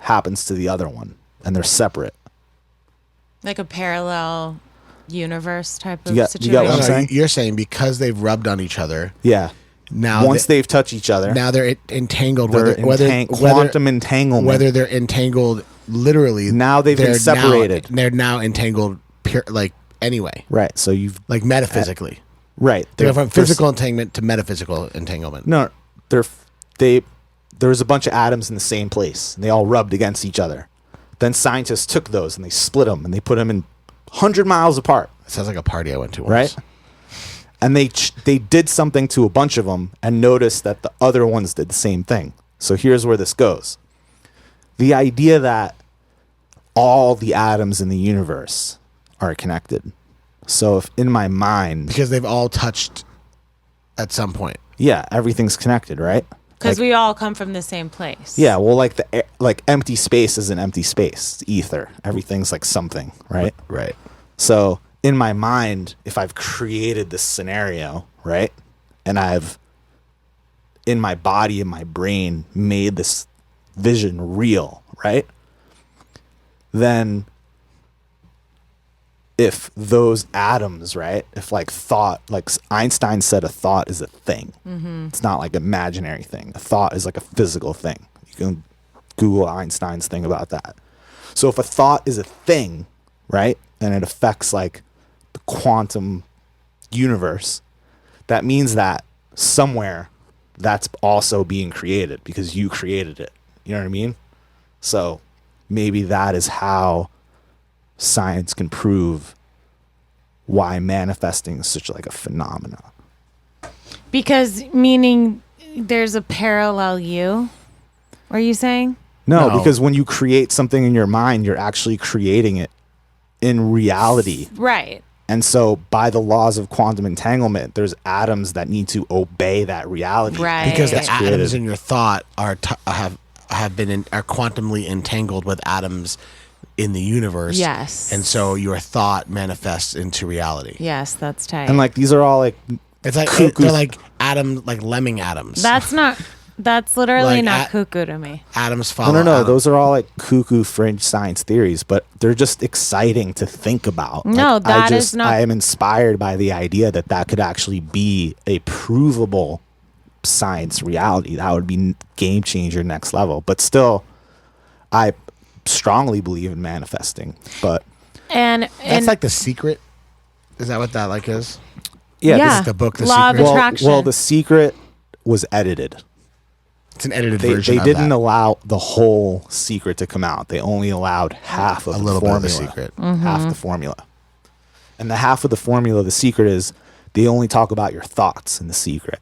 happens to the other one, and they're separate. Like a parallel universe type of You situation. got what I'm saying? You're saying because they've rubbed on each other. Yeah. Now once they've touched each other, now they're entangled. they're quantum entanglement. Whether they're entangled literally, now they've been separated. They're now entangled, like anyway. Right. So you've like metaphysically. Right. They go from physical entanglement to metaphysical entanglement. No, there's a bunch of atoms in the same place, and they all rubbed against each other. Then scientists took those and they split them and they put them in 100 miles apart. It sounds like a party I went to once. Right? And they did something to a bunch of them and noticed that the other ones did the same thing. So here's where this goes. The idea that all the atoms in the universe are connected. So if in my mind... Because they've all touched at some point. Yeah, everything's connected, right? Because we all come from the same place. Yeah, well, like empty space is an empty space. It's ether. Everything's like something, right? Right. So in my mind, if I've created this scenario, right, and I've in my body, in my brain, made this vision real, right, then if those atoms, right, if like thought, like Einstein said, a thought is a thing. It's not like imaginary thing. A thought is like a physical thing. You can Google Einstein's thing about that. So if a thought is a thing, right, and it affects like the quantum universe, that means that somewhere that's also being created because you created it. You know what I mean? So maybe that is how science can prove why manifesting is such like a phenomena. Because meaning there's a parallel you, are you saying? No, because when you create something in your mind, you're actually creating it in reality. Right. And so by the laws of quantum entanglement, there's atoms that need to obey that reality. Right. Because the That's created. atoms in your thought are quantumly entangled with atoms in the universe. Yes. And so your thought manifests into reality. Yes, that's tight. And like these are all like It's like cuckoo. they're like like lemming atoms. That's literally Like not cuckoo to me. Atoms follow. No. atoms. Those are all like cuckoo fringe science theories, but they're just exciting to think about. No, like, that is not- I am inspired by the idea that could actually be a provable science reality. That would be game changer, next level. But still, I strongly believe in manifesting. But And That's like The Secret. Is that what that like is? yeah, Yeah. This is the book, The Law of Secret. Attraction. well, The Secret was edited. It's an edited They version of didn't that. allow the whole secret to come out. They only allowed half of A the little bit of formula. The Secret. Half the formula. And the half of the formula, The Secret, is they only talk about your thoughts in The Secret.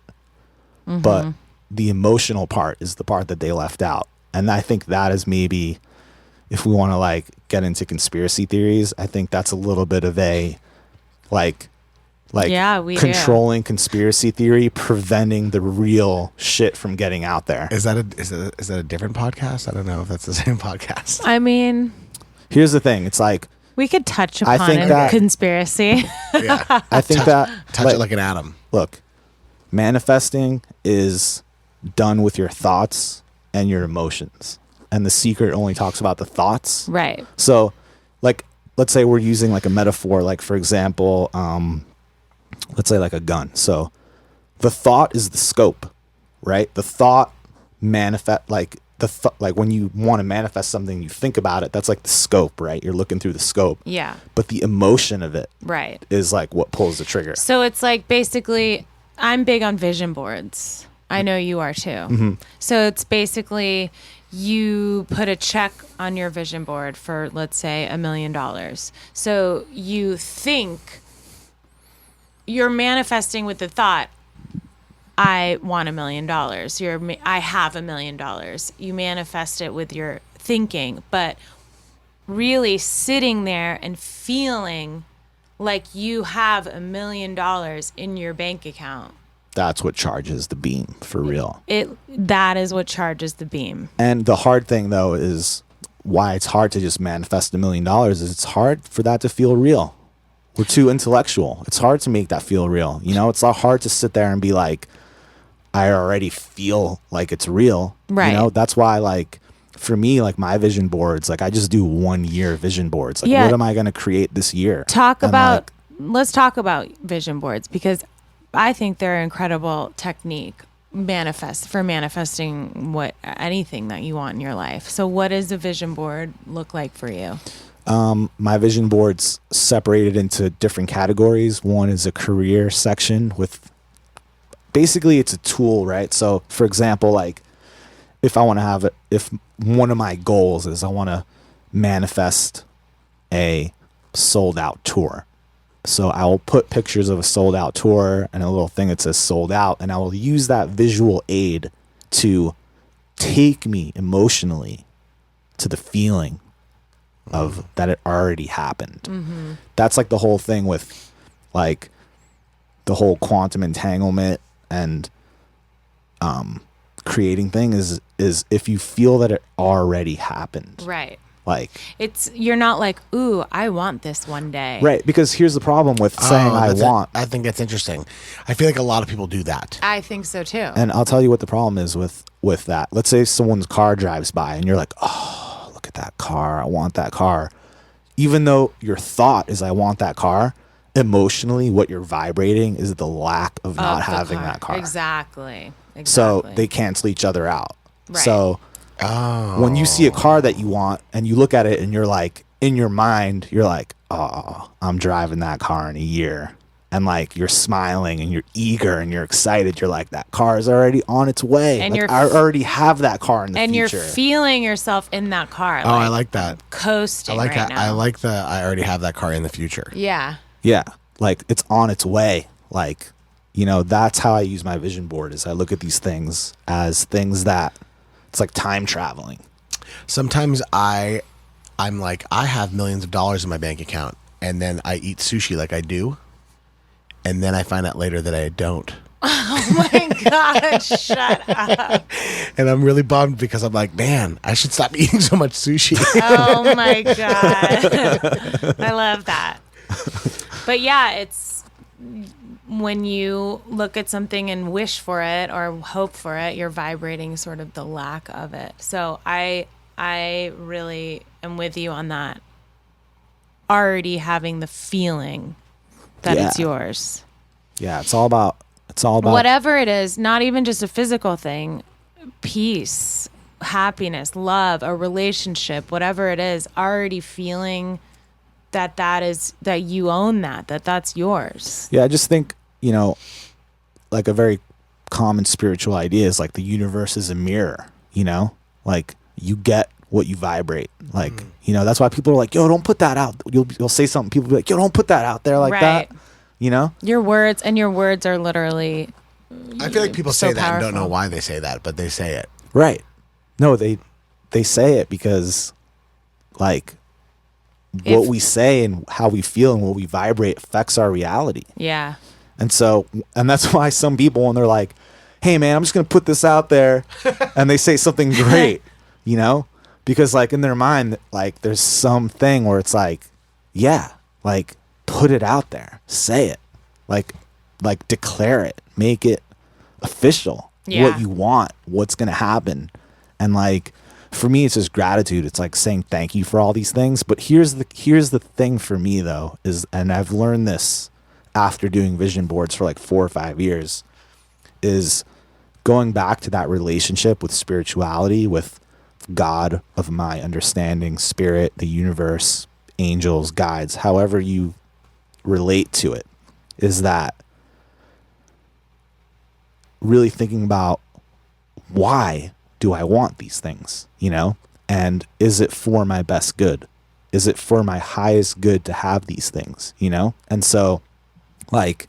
But the emotional part is the part that they left out. And I think that is maybe, if we want to like get into conspiracy theories, I think that's a little bit of a like Yeah, we do. controlling conspiracy theory, preventing the real shit from getting out there. Is that a different podcast? I don't know if that's the same podcast. I mean, Here's the thing. It's like, we could touch I upon think a that- conspiracy. Yeah. I think that Touch it like an atom. look, manifesting is done with your thoughts and your emotions. And The Secret only talks about the thoughts. Right. So, like, let's say we're using like a metaphor, like for example, let's say like a gun. So the thought is the scope, right? The thought manifest, like like when you want to manifest something, you think about it. That's like the scope, right? You're looking through the scope. Yeah. But the emotion of it Right. is like what pulls the trigger. So it's like basically, I'm big on vision boards. I know you are too. Mm-hmm. So it's basically you put a check on your vision board for, let's say, $1 million. So you think you're manifesting with the thought, I want $1 million. I have $1 million. You manifest it with your thinking, but really sitting there and feeling like you have $1 million in your bank account. That's what charges the beam for real. That is what charges the beam. And the hard thing though is why it's hard to just manifest $1 million is it's hard for that to feel real. We're too intellectual. It's hard to make that feel real. You know, it's not hard to sit there and be like, I already feel like it's real. Right. You know, that's why like for me, like my vision boards, like I just do 1 year vision boards. Like Yeah. what am I going to create this year? Let's talk about vision boards, because I think they're an incredible technique for manifesting anything that you want in your life. So what does a vision board look like for you? My vision board's separated into different categories. One is a career section with basically it's a tool, right? So for example, like if one of my goals is I want to manifest a sold out tour. So I will put pictures of a sold out tour and a little thing that says sold out, and I will use that visual aid to take me emotionally to the feeling of that it already happened. Mm-hmm. That's like the whole thing with like the whole quantum entanglement and creating thing is if you feel that it already happened. Right. Like You're not like, ooh, I want this one day. right, because here's the problem with saying I think that's interesting. I feel like a lot of people do that. I think so too. and I'll tell you what the problem is with that. Let's say someone's car drives by and you're like, oh, look at that car. I want that car. Even though your thought is I want that car, emotionally what you're vibrating is the lack of not having that car. Exactly. So they cancel each other out. Right. So when you see a car that you want and you look at it and you're like, in your mind, you're like, oh, I'm driving that car in a year. And like you're smiling and you're eager and you're excited. You're like, that car is already on its way. And Like, I already have that car in the and future. you're feeling yourself in that car. Oh, I like that. Coasting I like right that. now. I like I already have that car in the future. Yeah. Yeah. Like it's on its way. Like, you know, that's how I use my vision board is I look at these things as things that it's like time traveling. Sometimes I'm like, I have millions of dollars in my bank account, and then I eat sushi like I do, and then I find out later that I don't. Oh my God, shut up. And I'm really bummed because I'm like, man, I should stop eating so much sushi. Oh my God. I love that. But yeah, it's when you look at something and wish for it or hope for it, you're vibrating sort of the lack of it. So I really am with you on that. Already having the feeling that it's yours. Yeah, it's all about Whatever it is, not even just a physical thing, peace, happiness, love, a relationship, whatever it is, already feeling that you own that's yours. Yeah, I just think, you know, like a very common spiritual idea is like the universe is a mirror, you know? Like you get what you vibrate. Like, you know, that's why people are like, yo, don't put that out. You'll say something, people be like, yo, don't put that out there like that. You know? Your words are literally I feel like people so say that and don't powerful. know why they say that, but they say it. right. No, they say it because like what we say and how we feel and what we vibrate affects our reality. Yeah. And so, and that's why some people, when they're like, hey man, I'm just going to put this out there, and they say something great, you know, because like in their mind, like there's something where it's like, yeah, like put it out there, say it, like declare it, make it official, what you want, what's going to happen. And like, for me, it's just gratitude. It's like saying thank you for all these things. But here's the thing for me though, is, and I've learned this after doing vision boards for like 4 or 5 years, is going back to that relationship with spirituality, with God of my understanding, spirit, the universe, angels, guides, however you relate to it, is that really thinking about, why do I want these things, you know? And is it for my best good? Is it for my highest good to have these things, you know? And so, like,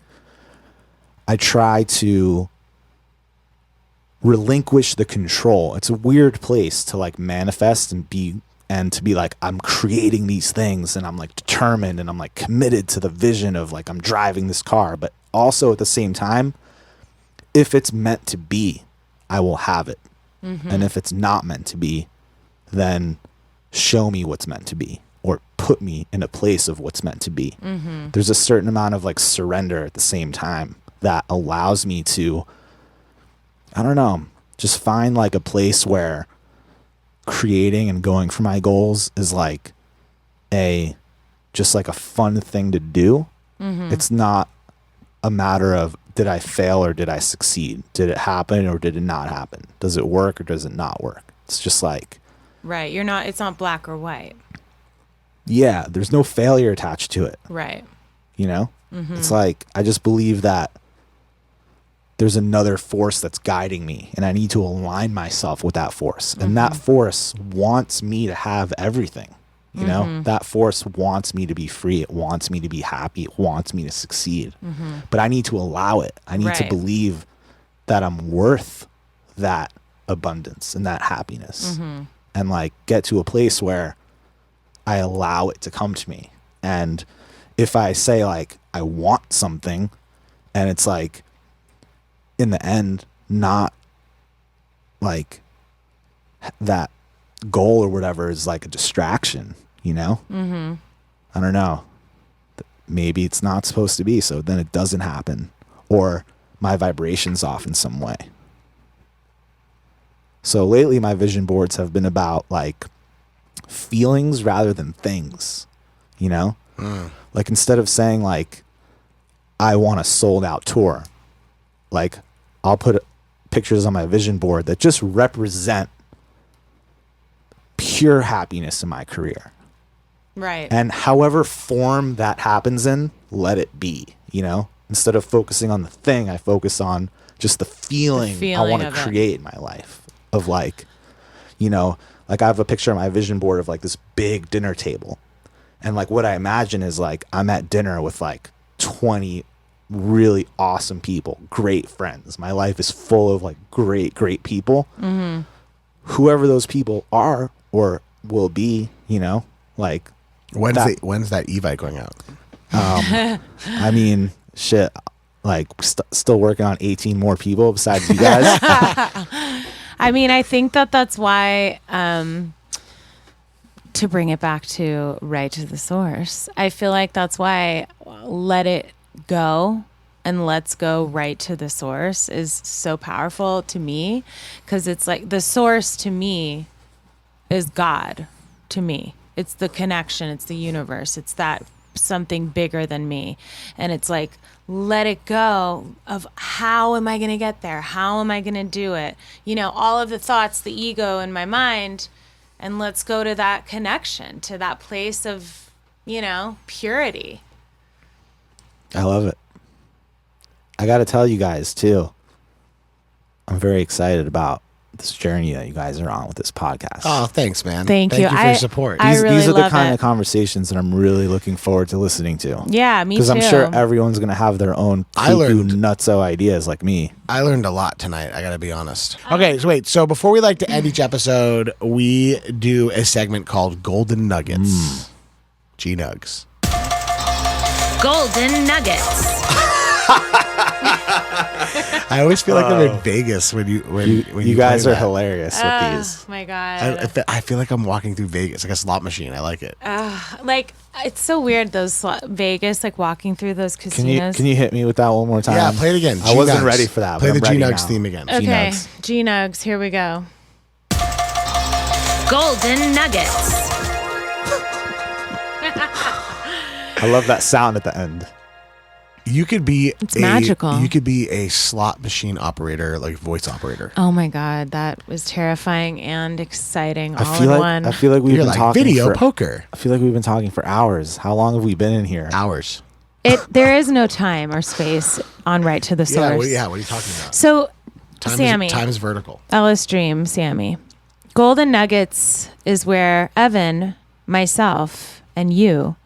I try to relinquish the control. It's a weird place to like manifest and to be like, I'm creating these things and I'm like determined and I'm like committed to the vision of like, I'm driving this car. But also at the same time, if it's meant to be, I will have it. And if it's not meant to be, then show me what's meant to be, or put me in a place of what's meant to be. There's a certain amount of like surrender at the same time that allows me to, I don't know, just find like a place where creating and going for my goals is like just like a fun thing to do. It's not a matter of, did I fail or did I succeed? Did it happen or did it not happen? Does it work or does it not work? It's just like, Right. It's not black or white. yeah, there's no failure attached to it. Right. You know? It's like, I just believe that there's another force that's guiding me, and I need to align myself with that force. And that force wants me to have everything. You know, that force wants me to be free. It wants me to be happy. It wants me to succeed. But I need to allow it. I need to believe that I'm worth that abundance and that happiness, and like get to a place where I allow it to come to me. And if I say like, I want something, and it's like, in the end, not like that goal or whatever is like a distraction, you know? I don't know. Maybe it's not supposed to be, so then it doesn't happen, or my vibration's off in some way. So lately my vision boards have been about like feelings rather than things, you know? Like instead of saying like, I want a sold out tour, like I'll put pictures on my vision board that just represent pure happiness in my career. Right. And however form that happens in, let it be, you know? Instead of focusing on the thing, I focus on just the feeling I want to create in my life of like, you know, like I have a picture on my vision board of like this big dinner table. And like what I imagine is like, I'm at dinner with like 20 really awesome people, great friends. My life is full of like great people. Whoever those people are or will be, you know, like When's that e-bike going out? I mean, shit, like still working on 18 more people besides you guys. I mean, I think that's why, to bring it back to right to the source, I feel like that's why let it go and let's go right to the source is so powerful to me, because it's like the source to me is God to me. It's the connection. It's the universe. It's that something bigger than me. And it's like, let it go of how am I going to get there? How am I going to do it? You know, all of the thoughts, the ego in my mind, and let's go to that connection, to that place of, you know, purity. I love it. I got to tell you guys too, I'm very excited about this journey that you guys are on with this podcast. Oh, thanks, man. Thank you for your support. I really these are the love kind it. of conversations that I'm really looking forward to listening to. Yeah, me too. Because I'm sure everyone's going to have their own cuckoo nutso ideas like me. I learned a lot tonight, I gotta be honest. Okay, so wait. So before we like to end each episode, we do a segment called Golden Nuggets. G-Nugs. Golden nuggets. I always feel like I'm in Vegas when you guys play are that. hilarious with these. Oh my God. I feel like I'm walking through Vegas, like a slot machine. I like it. Like, it's so weird, those Vegas, like walking through those casinos. Can you hit me with that one more time? Yeah, play it again. I wasn't G-Nugs. ready for that. Play but the I'm ready G-Nugs now. theme again. Okay, G-Nugs. G-Nugs, here we go. Golden nuggets. I love that sound at the end. You could be magical. You could be a slot machine operator, like voice operator. Oh my God, that was terrifying and exciting all I feel in like one. I feel like we've You're been like talking video for, poker. I feel like we've been talking for hours. How long have we been in here? Hours. There is no time or space on Right to the Source. Yeah, what are you talking about? So, Time Sammy, time is vertical. LSDREAM, Sammy. Golden Nuggets is where Evan, myself, and you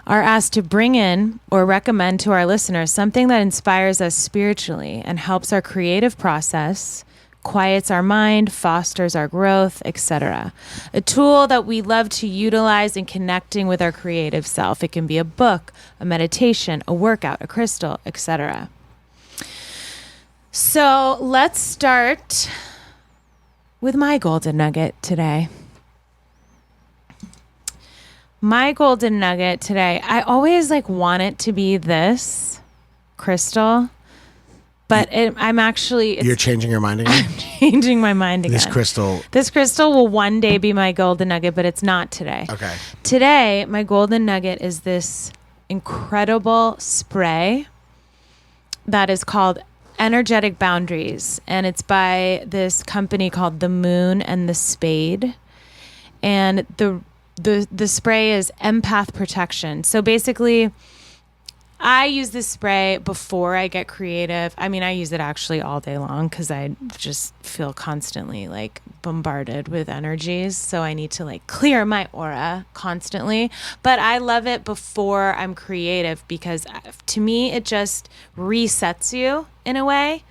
are asked to bring in or recommend to our listeners something that inspires us spiritually and helps our creative process, quiets our mind, fosters our growth, etc. A tool that we love to utilize in connecting with our creative self. It can be a book, a meditation, a workout, a crystal, etc. So let's start with my golden nugget today. My golden nugget today, I always want it to be this crystal, but I'm actually You're changing your mind again? changing my mind again. This crystal will one day be my golden nugget, but it's not today. Okay. Today, my golden nugget is this incredible spray that is called Energetic Boundaries, and it's by this company called The Moon and the Spade. And the spray is empath protection. So basically, I use this spray before I get creative. I mean, I use it actually all day long because I just feel constantly bombarded with energies. So I need to clear my aura constantly. But I love it before I'm creative because to me, it just resets you in a way.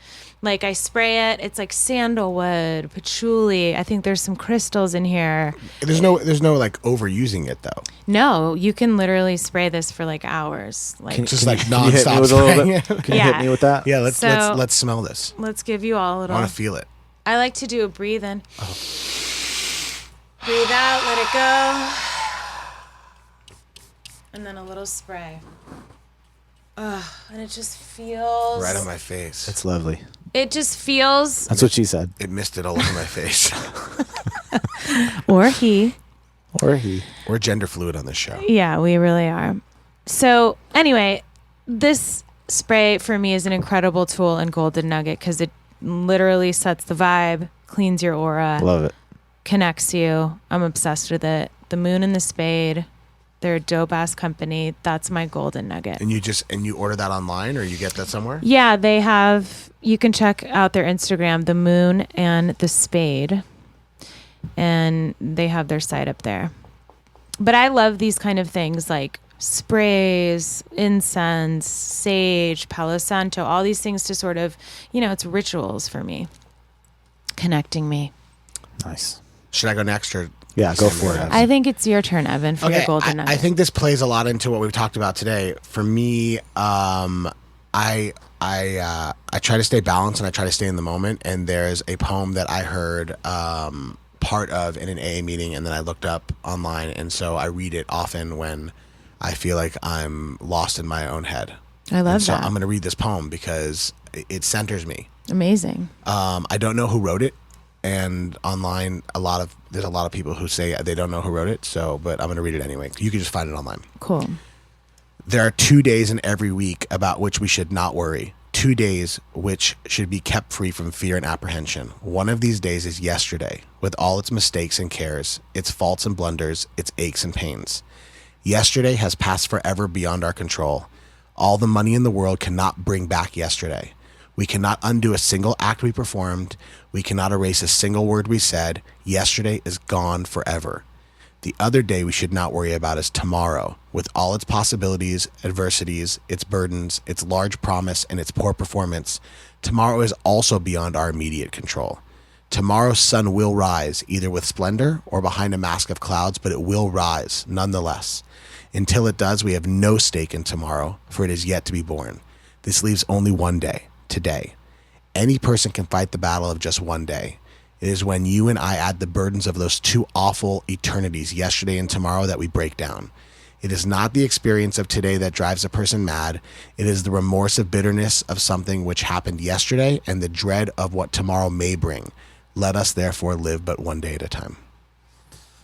I spray it. It's like sandalwood, patchouli. I think there's some crystals in here. There's no overusing it though. No, you can literally spray this for hours. Just Can you hit me nonstop with a little spraying bit? it. Can you hit me with that? Yeah, So- let's smell this. Let's give you all a I little. want to feel it. I like to do a breathe in. Breathe out, let it go. And then a little spray. And it just feels. Right on my face. It's lovely. It just feels. That's what she said. It missed it all over my face. Or he. Or he. We're gender fluid on this show. Yeah, we really are. So, anyway, this spray for me is an incredible tool in Golden Nugget because it literally sets the vibe, cleans your aura, Love it. connects you. I'm obsessed with it. The Moon and the Spade. They're a dope ass company. That's my Golden Nugget. And you order that online or you get that somewhere? Yeah, they have. You can check out their Instagram, The Moon and the Spade, and they have their site up there. But I love these kind of things like sprays, incense, sage, Palo Santo, all these things to sort of, it's rituals for me, connecting me. Nice. Should I go next or? Yeah, go for it. I think it's your turn, Evan, for your Golden Nugget. I think this plays a lot into what we've talked about today. For me, I try to stay balanced and I try to stay in the moment. And there's a poem that I heard part of in an AA meeting, and then I looked up online, and so I read it often when I feel like I'm lost in my own head. I love So that. I'm going to read this poem because it centers me. Amazing. I don't know who wrote it. And online, there's a lot of people who say they don't know who wrote it. But I'm going to read it anyway. You can just find it online. Cool. There are 2 days in every week about which we should not worry. 2 days which should be kept free from fear and apprehension. One of these days is yesterday, with all its mistakes and cares, its faults and blunders, its aches and pains. Yesterday has passed forever beyond our control. All the money in the world cannot bring back yesterday. We cannot undo a single act we performed. We cannot erase a single word we said. Yesterday is gone forever. The other day we should not worry about is tomorrow, with all its possibilities, adversities, its burdens, its large promise, and its poor performance. Tomorrow is also beyond our immediate control. Tomorrow's sun will rise, either with splendor or behind a mask of clouds, but it will rise nonetheless. Until it does, we have no stake in tomorrow, for it is yet to be born. This leaves only one day, today. Any person can fight the battle of just one day. It is when you and I add the burdens of those two awful eternities, yesterday and tomorrow, that we break down. It is not the experience of today that drives a person mad. It is the remorse of bitterness of something which happened yesterday and the dread of what tomorrow may bring. Let us therefore live but one day at a time.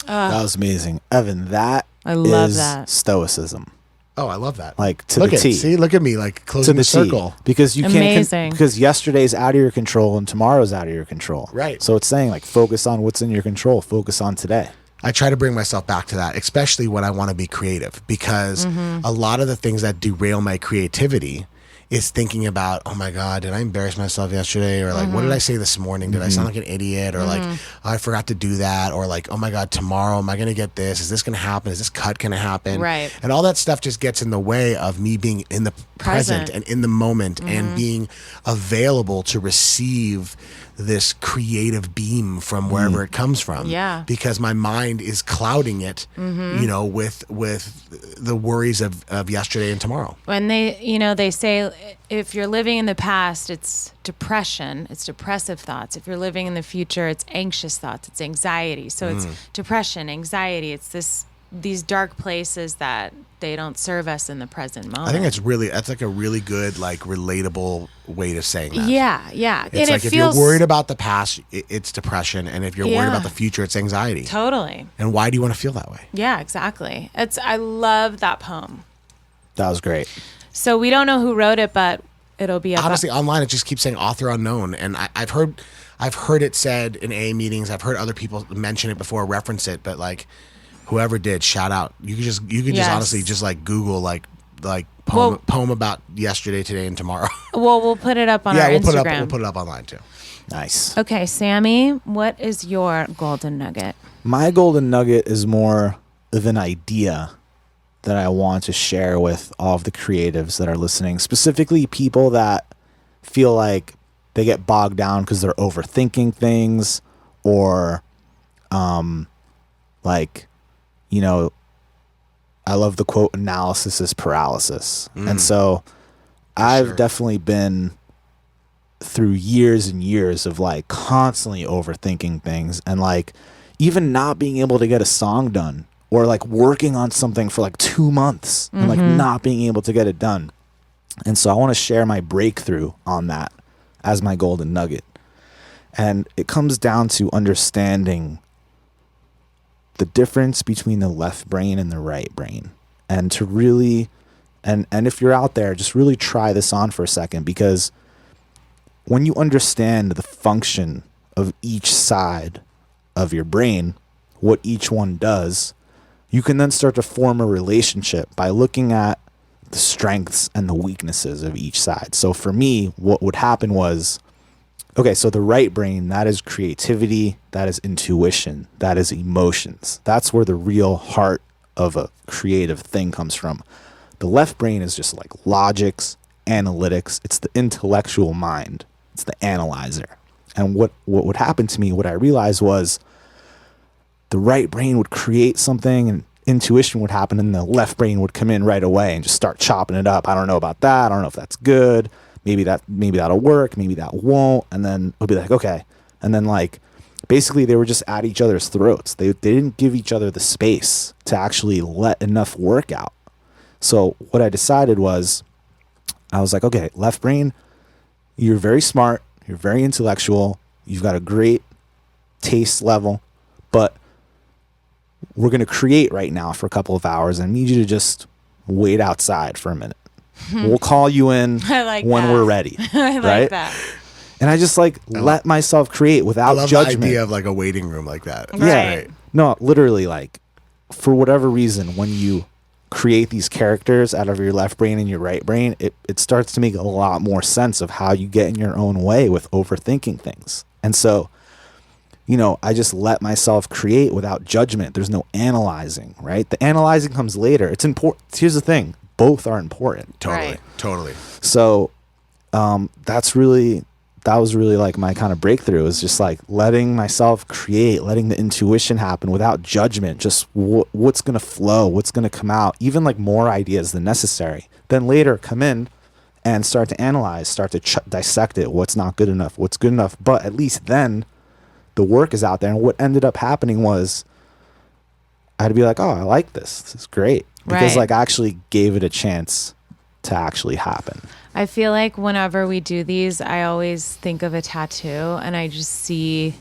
That was amazing. Evan, that I love is that. Stoicism. Oh, I love that. Like to look the at, T. See, look at me, like closing the circle. T. Because you Amazing. can't, because yesterday's out of your control and tomorrow's out of your control. Right. So it's saying like focus on what's in your control, focus on today. I try to bring myself back to that, especially when I want to be creative, because a lot of the things that derail my creativity is thinking about, oh my God, did I embarrass myself yesterday? Or like, what did I say this morning? Did I sound like an idiot? Or like, oh, I forgot to do that. Or like, oh my God, tomorrow, am I going to get this? Is this going to happen? Is this cut going to happen? Right. And all that stuff just gets in the way of me being in the present and in the moment and being available to receive this creative beam from wherever it comes from. Yeah. Because my mind is clouding it, you know, with the worries of yesterday and tomorrow. When they say if you're living in the past, it's depression, it's depressive thoughts. If you're living in the future, it's anxious thoughts, it's anxiety. So it's depression, anxiety. It's these dark places that they don't serve us in the present moment. I think that's like a really good, like, relatable way of saying that. Yeah. It's And like if you're worried about the past, it's depression. And if you're worried about the future, it's anxiety. Totally. And why do you want to feel that way? Yeah, exactly. I love that poem. That was great. So we don't know who wrote it, but it'll be up. Honestly, online it just keeps saying author unknown, and I've heard it said in AA meetings. I've heard other people mention it before, reference it, but like whoever did, shout out. You could just honestly just like Google like poem about yesterday, today, and tomorrow. Well, we'll put it up on our Instagram. We'll put it up online too. Nice. Okay, Sammy, what is your golden nugget? My golden nugget is more of an idea that I want to share with all of the creatives that are listening, specifically people that feel like they get bogged down because they're overthinking things, or like, you know, I love the quote, analysis is paralysis. And so I've definitely been through years and years of like constantly overthinking things, and like even not being able to get a song done, or like working on something for like 2 months and like not being able to get it done. And so I want to share my breakthrough on that as my golden nugget. And it comes down to understanding the difference between the left brain and the right brain. And to really, and if you're out there, just really try this on for a second, because when you understand the function of each side of your brain, what each one does, you can then start to form a relationship by looking at the strengths and the weaknesses of each side. So for me, what would happen was, okay, so the right brain, that is creativity, that is intuition, that is emotions. That's where the real heart of a creative thing comes from. The left brain is just like logics, analytics. It's the intellectual mind. It's the analyzer. And what would happen to me, what I realized was, the right brain would create something and intuition would happen, and the left brain would come in right away and just start chopping it up. I don't know about that. I don't know if that's good. Maybe that'll work. Maybe that won't. And then it'll be like, okay. And then like, basically they were just at each other's throats. They didn't give each other the space to actually let enough work out. So what I decided was, I was like, okay, left brain, you're very smart. You're very intellectual. You've got a great taste level, but we're going to create right now for a couple of hours. I need you to just wait outside for a minute. We'll call you in when we're ready. I like that. And I just like let myself create without I love judgment. the idea of like a waiting room like that. Yeah. Right. No, literally, like, for whatever reason, when you create these characters out of your left brain and your right brain, it starts to make a lot more sense of how you get in your own way with overthinking things. And so, you know, I just let myself create without judgment. There's no analyzing, right? The analyzing comes later. It's important. Here's the thing. Both are important. Totally. Right. Totally. So that's really that was really like my kind of breakthrough, is just like letting myself create, letting the intuition happen without judgment, just what's going to flow, what's going to come out, even like more ideas than necessary. Then later come in and start to analyze, start to dissect it. What's not good enough, what's good enough. But at least then the work is out there. And what ended up happening was I had to be like, oh, I like this. This is great. Because like I actually gave it a chance to actually happen. I feel like whenever we do these, I always think of a tattoo and I just see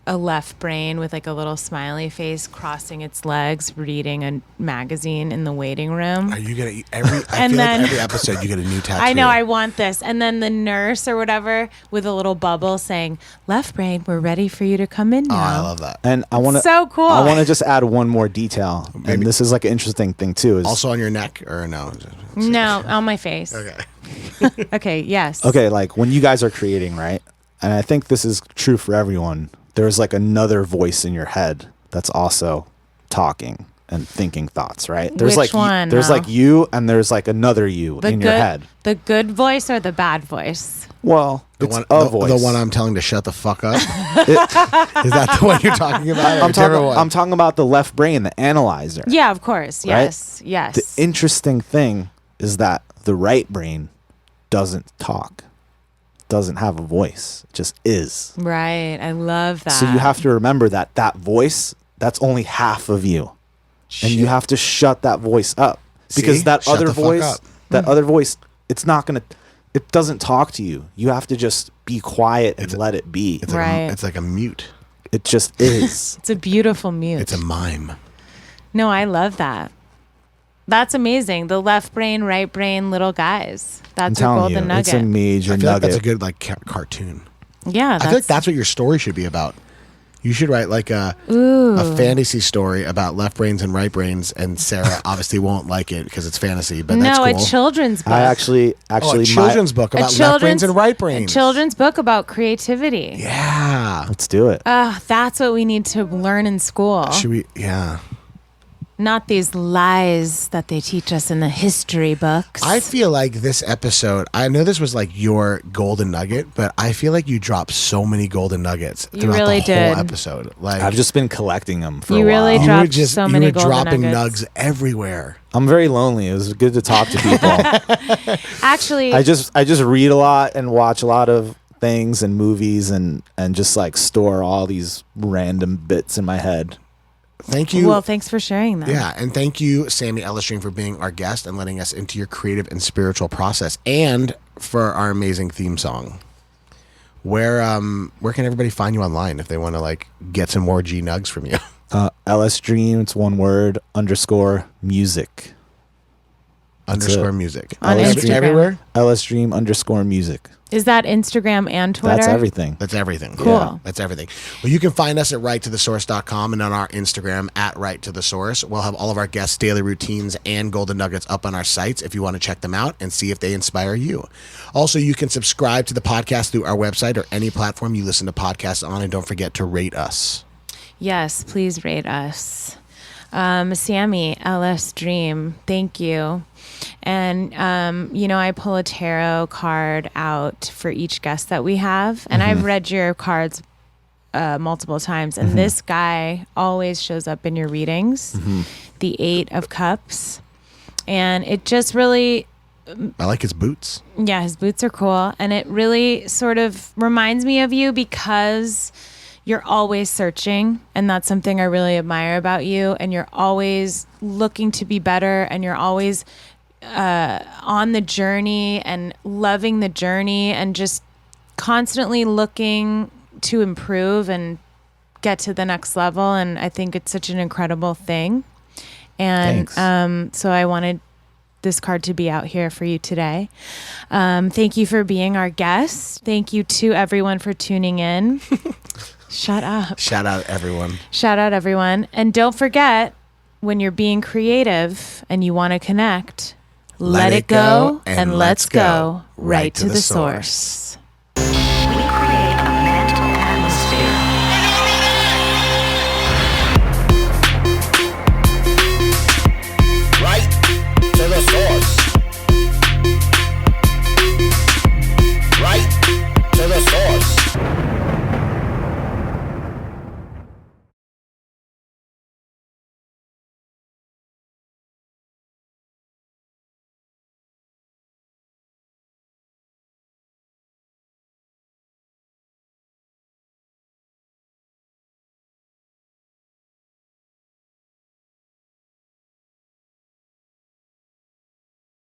a left brain with like a little smiley face crossing its legs, reading a magazine in the waiting room. Are you gonna I feel like every episode you get a new tattoo. I know, I want this. And then the nurse or whatever with a little bubble saying, "Left brain, we're ready for you to come in now." Oh, I love that. And I want to so cool. I want to just add one more detail. Maybe. And this is like an interesting thing too. Is Also on your neck or no? No, on my face. Okay. Okay, yes. okay, like when you guys are creating, right? And I think this is true for everyone. There's like another voice in your head that's also talking and thinking thoughts, right? There's Which like one, there's though? like you and there's like another you in your head. The good voice or the bad voice? Well, The it's one, a the, voice. the one I'm telling to shut the fuck up. Is that the one you're talking about? Or whichever one? I'm talking about the left brain, the analyzer. Yeah, of course. Yes. Yes. The interesting thing is that the right brain doesn't talk, doesn't have a voice, it just is. Right. I love that. So you have to remember that that voice, that's only half of you. And you have to shut that voice up. Because See? that Shut other the fuck voice, up. that other voice, it's not going to, it doesn't talk to you. You have to just be quiet and let it be. It's like Right. it's like a mute. It just is. It's a beautiful mute. It's a mime. No, I love that. That's amazing. The left brain, right brain, little guys. I'm That's your telling golden you, nugget. it's a major I feel like nugget. that's a good like cartoon. Yeah, I feel like that's what your story should be about. You should write like a fantasy story about left brains and right brains, and Sarah obviously won't like it because it's fantasy, but that's no, cool. a children's book. I actually, a children's book about left brains and right brains. A children's book about creativity. Yeah. let's do it. That's what we need to learn in school. Should we? Yeah. Not these lies that they teach us in the history books. I feel like this episode, I know this was like your golden nugget, but I feel like you dropped so many golden nuggets You throughout really the whole did. episode. Like I've just been collecting them for You a while. really you dropped were just so many you were golden dropping nuggets. nugs everywhere. I'm very lonely. It was good to talk to people. Actually, I just read a lot and watch a lot of things and movies and just like store all these random bits in my head. Thank you. well, thanks for sharing that. Yeah, and thank you, Sammy LSDREAM, for being our guest and letting us into your creative and spiritual process, and for our amazing theme song. Where can everybody find you online if they want to like get some more G nugs from you? LSDREAM, it's one word, _music. Underscore it. music. On Instagram. Everywhere? LSDREAM _music. Is that Instagram and Twitter? That's everything. That's everything. Cool. Yeah, that's everything. Well, you can find us at righttothesource.com and on our Instagram at righttothesource. We'll have all of our guests' daily routines and golden nuggets up on our sites if you want to check them out and see if they inspire you. Also, you can subscribe to the podcast through our website or any platform you listen to podcasts on, and don't forget to rate us. Yes, please rate us. Sammy, LSDREAM, thank you. And, I pull a tarot card out for each guest that we have. And I've read your cards multiple times. And this guy always shows up in your readings, the 8 of Cups. And it just really... I like his boots. Yeah, his boots are cool. And it really sort of reminds me of you because you're always searching. And that's something I really admire about you. And you're always looking to be better. And you're always on the journey and loving the journey and just constantly looking to improve and get to the next level. And I think it's such an incredible thing. And so I wanted this card to be out here for you today. Thank you for being our guest. Thank you to everyone for tuning in. Shut up. Shout out everyone. Shout out everyone. And don't forget, when you're being creative and you want to connect, let it go and let's go right to the source.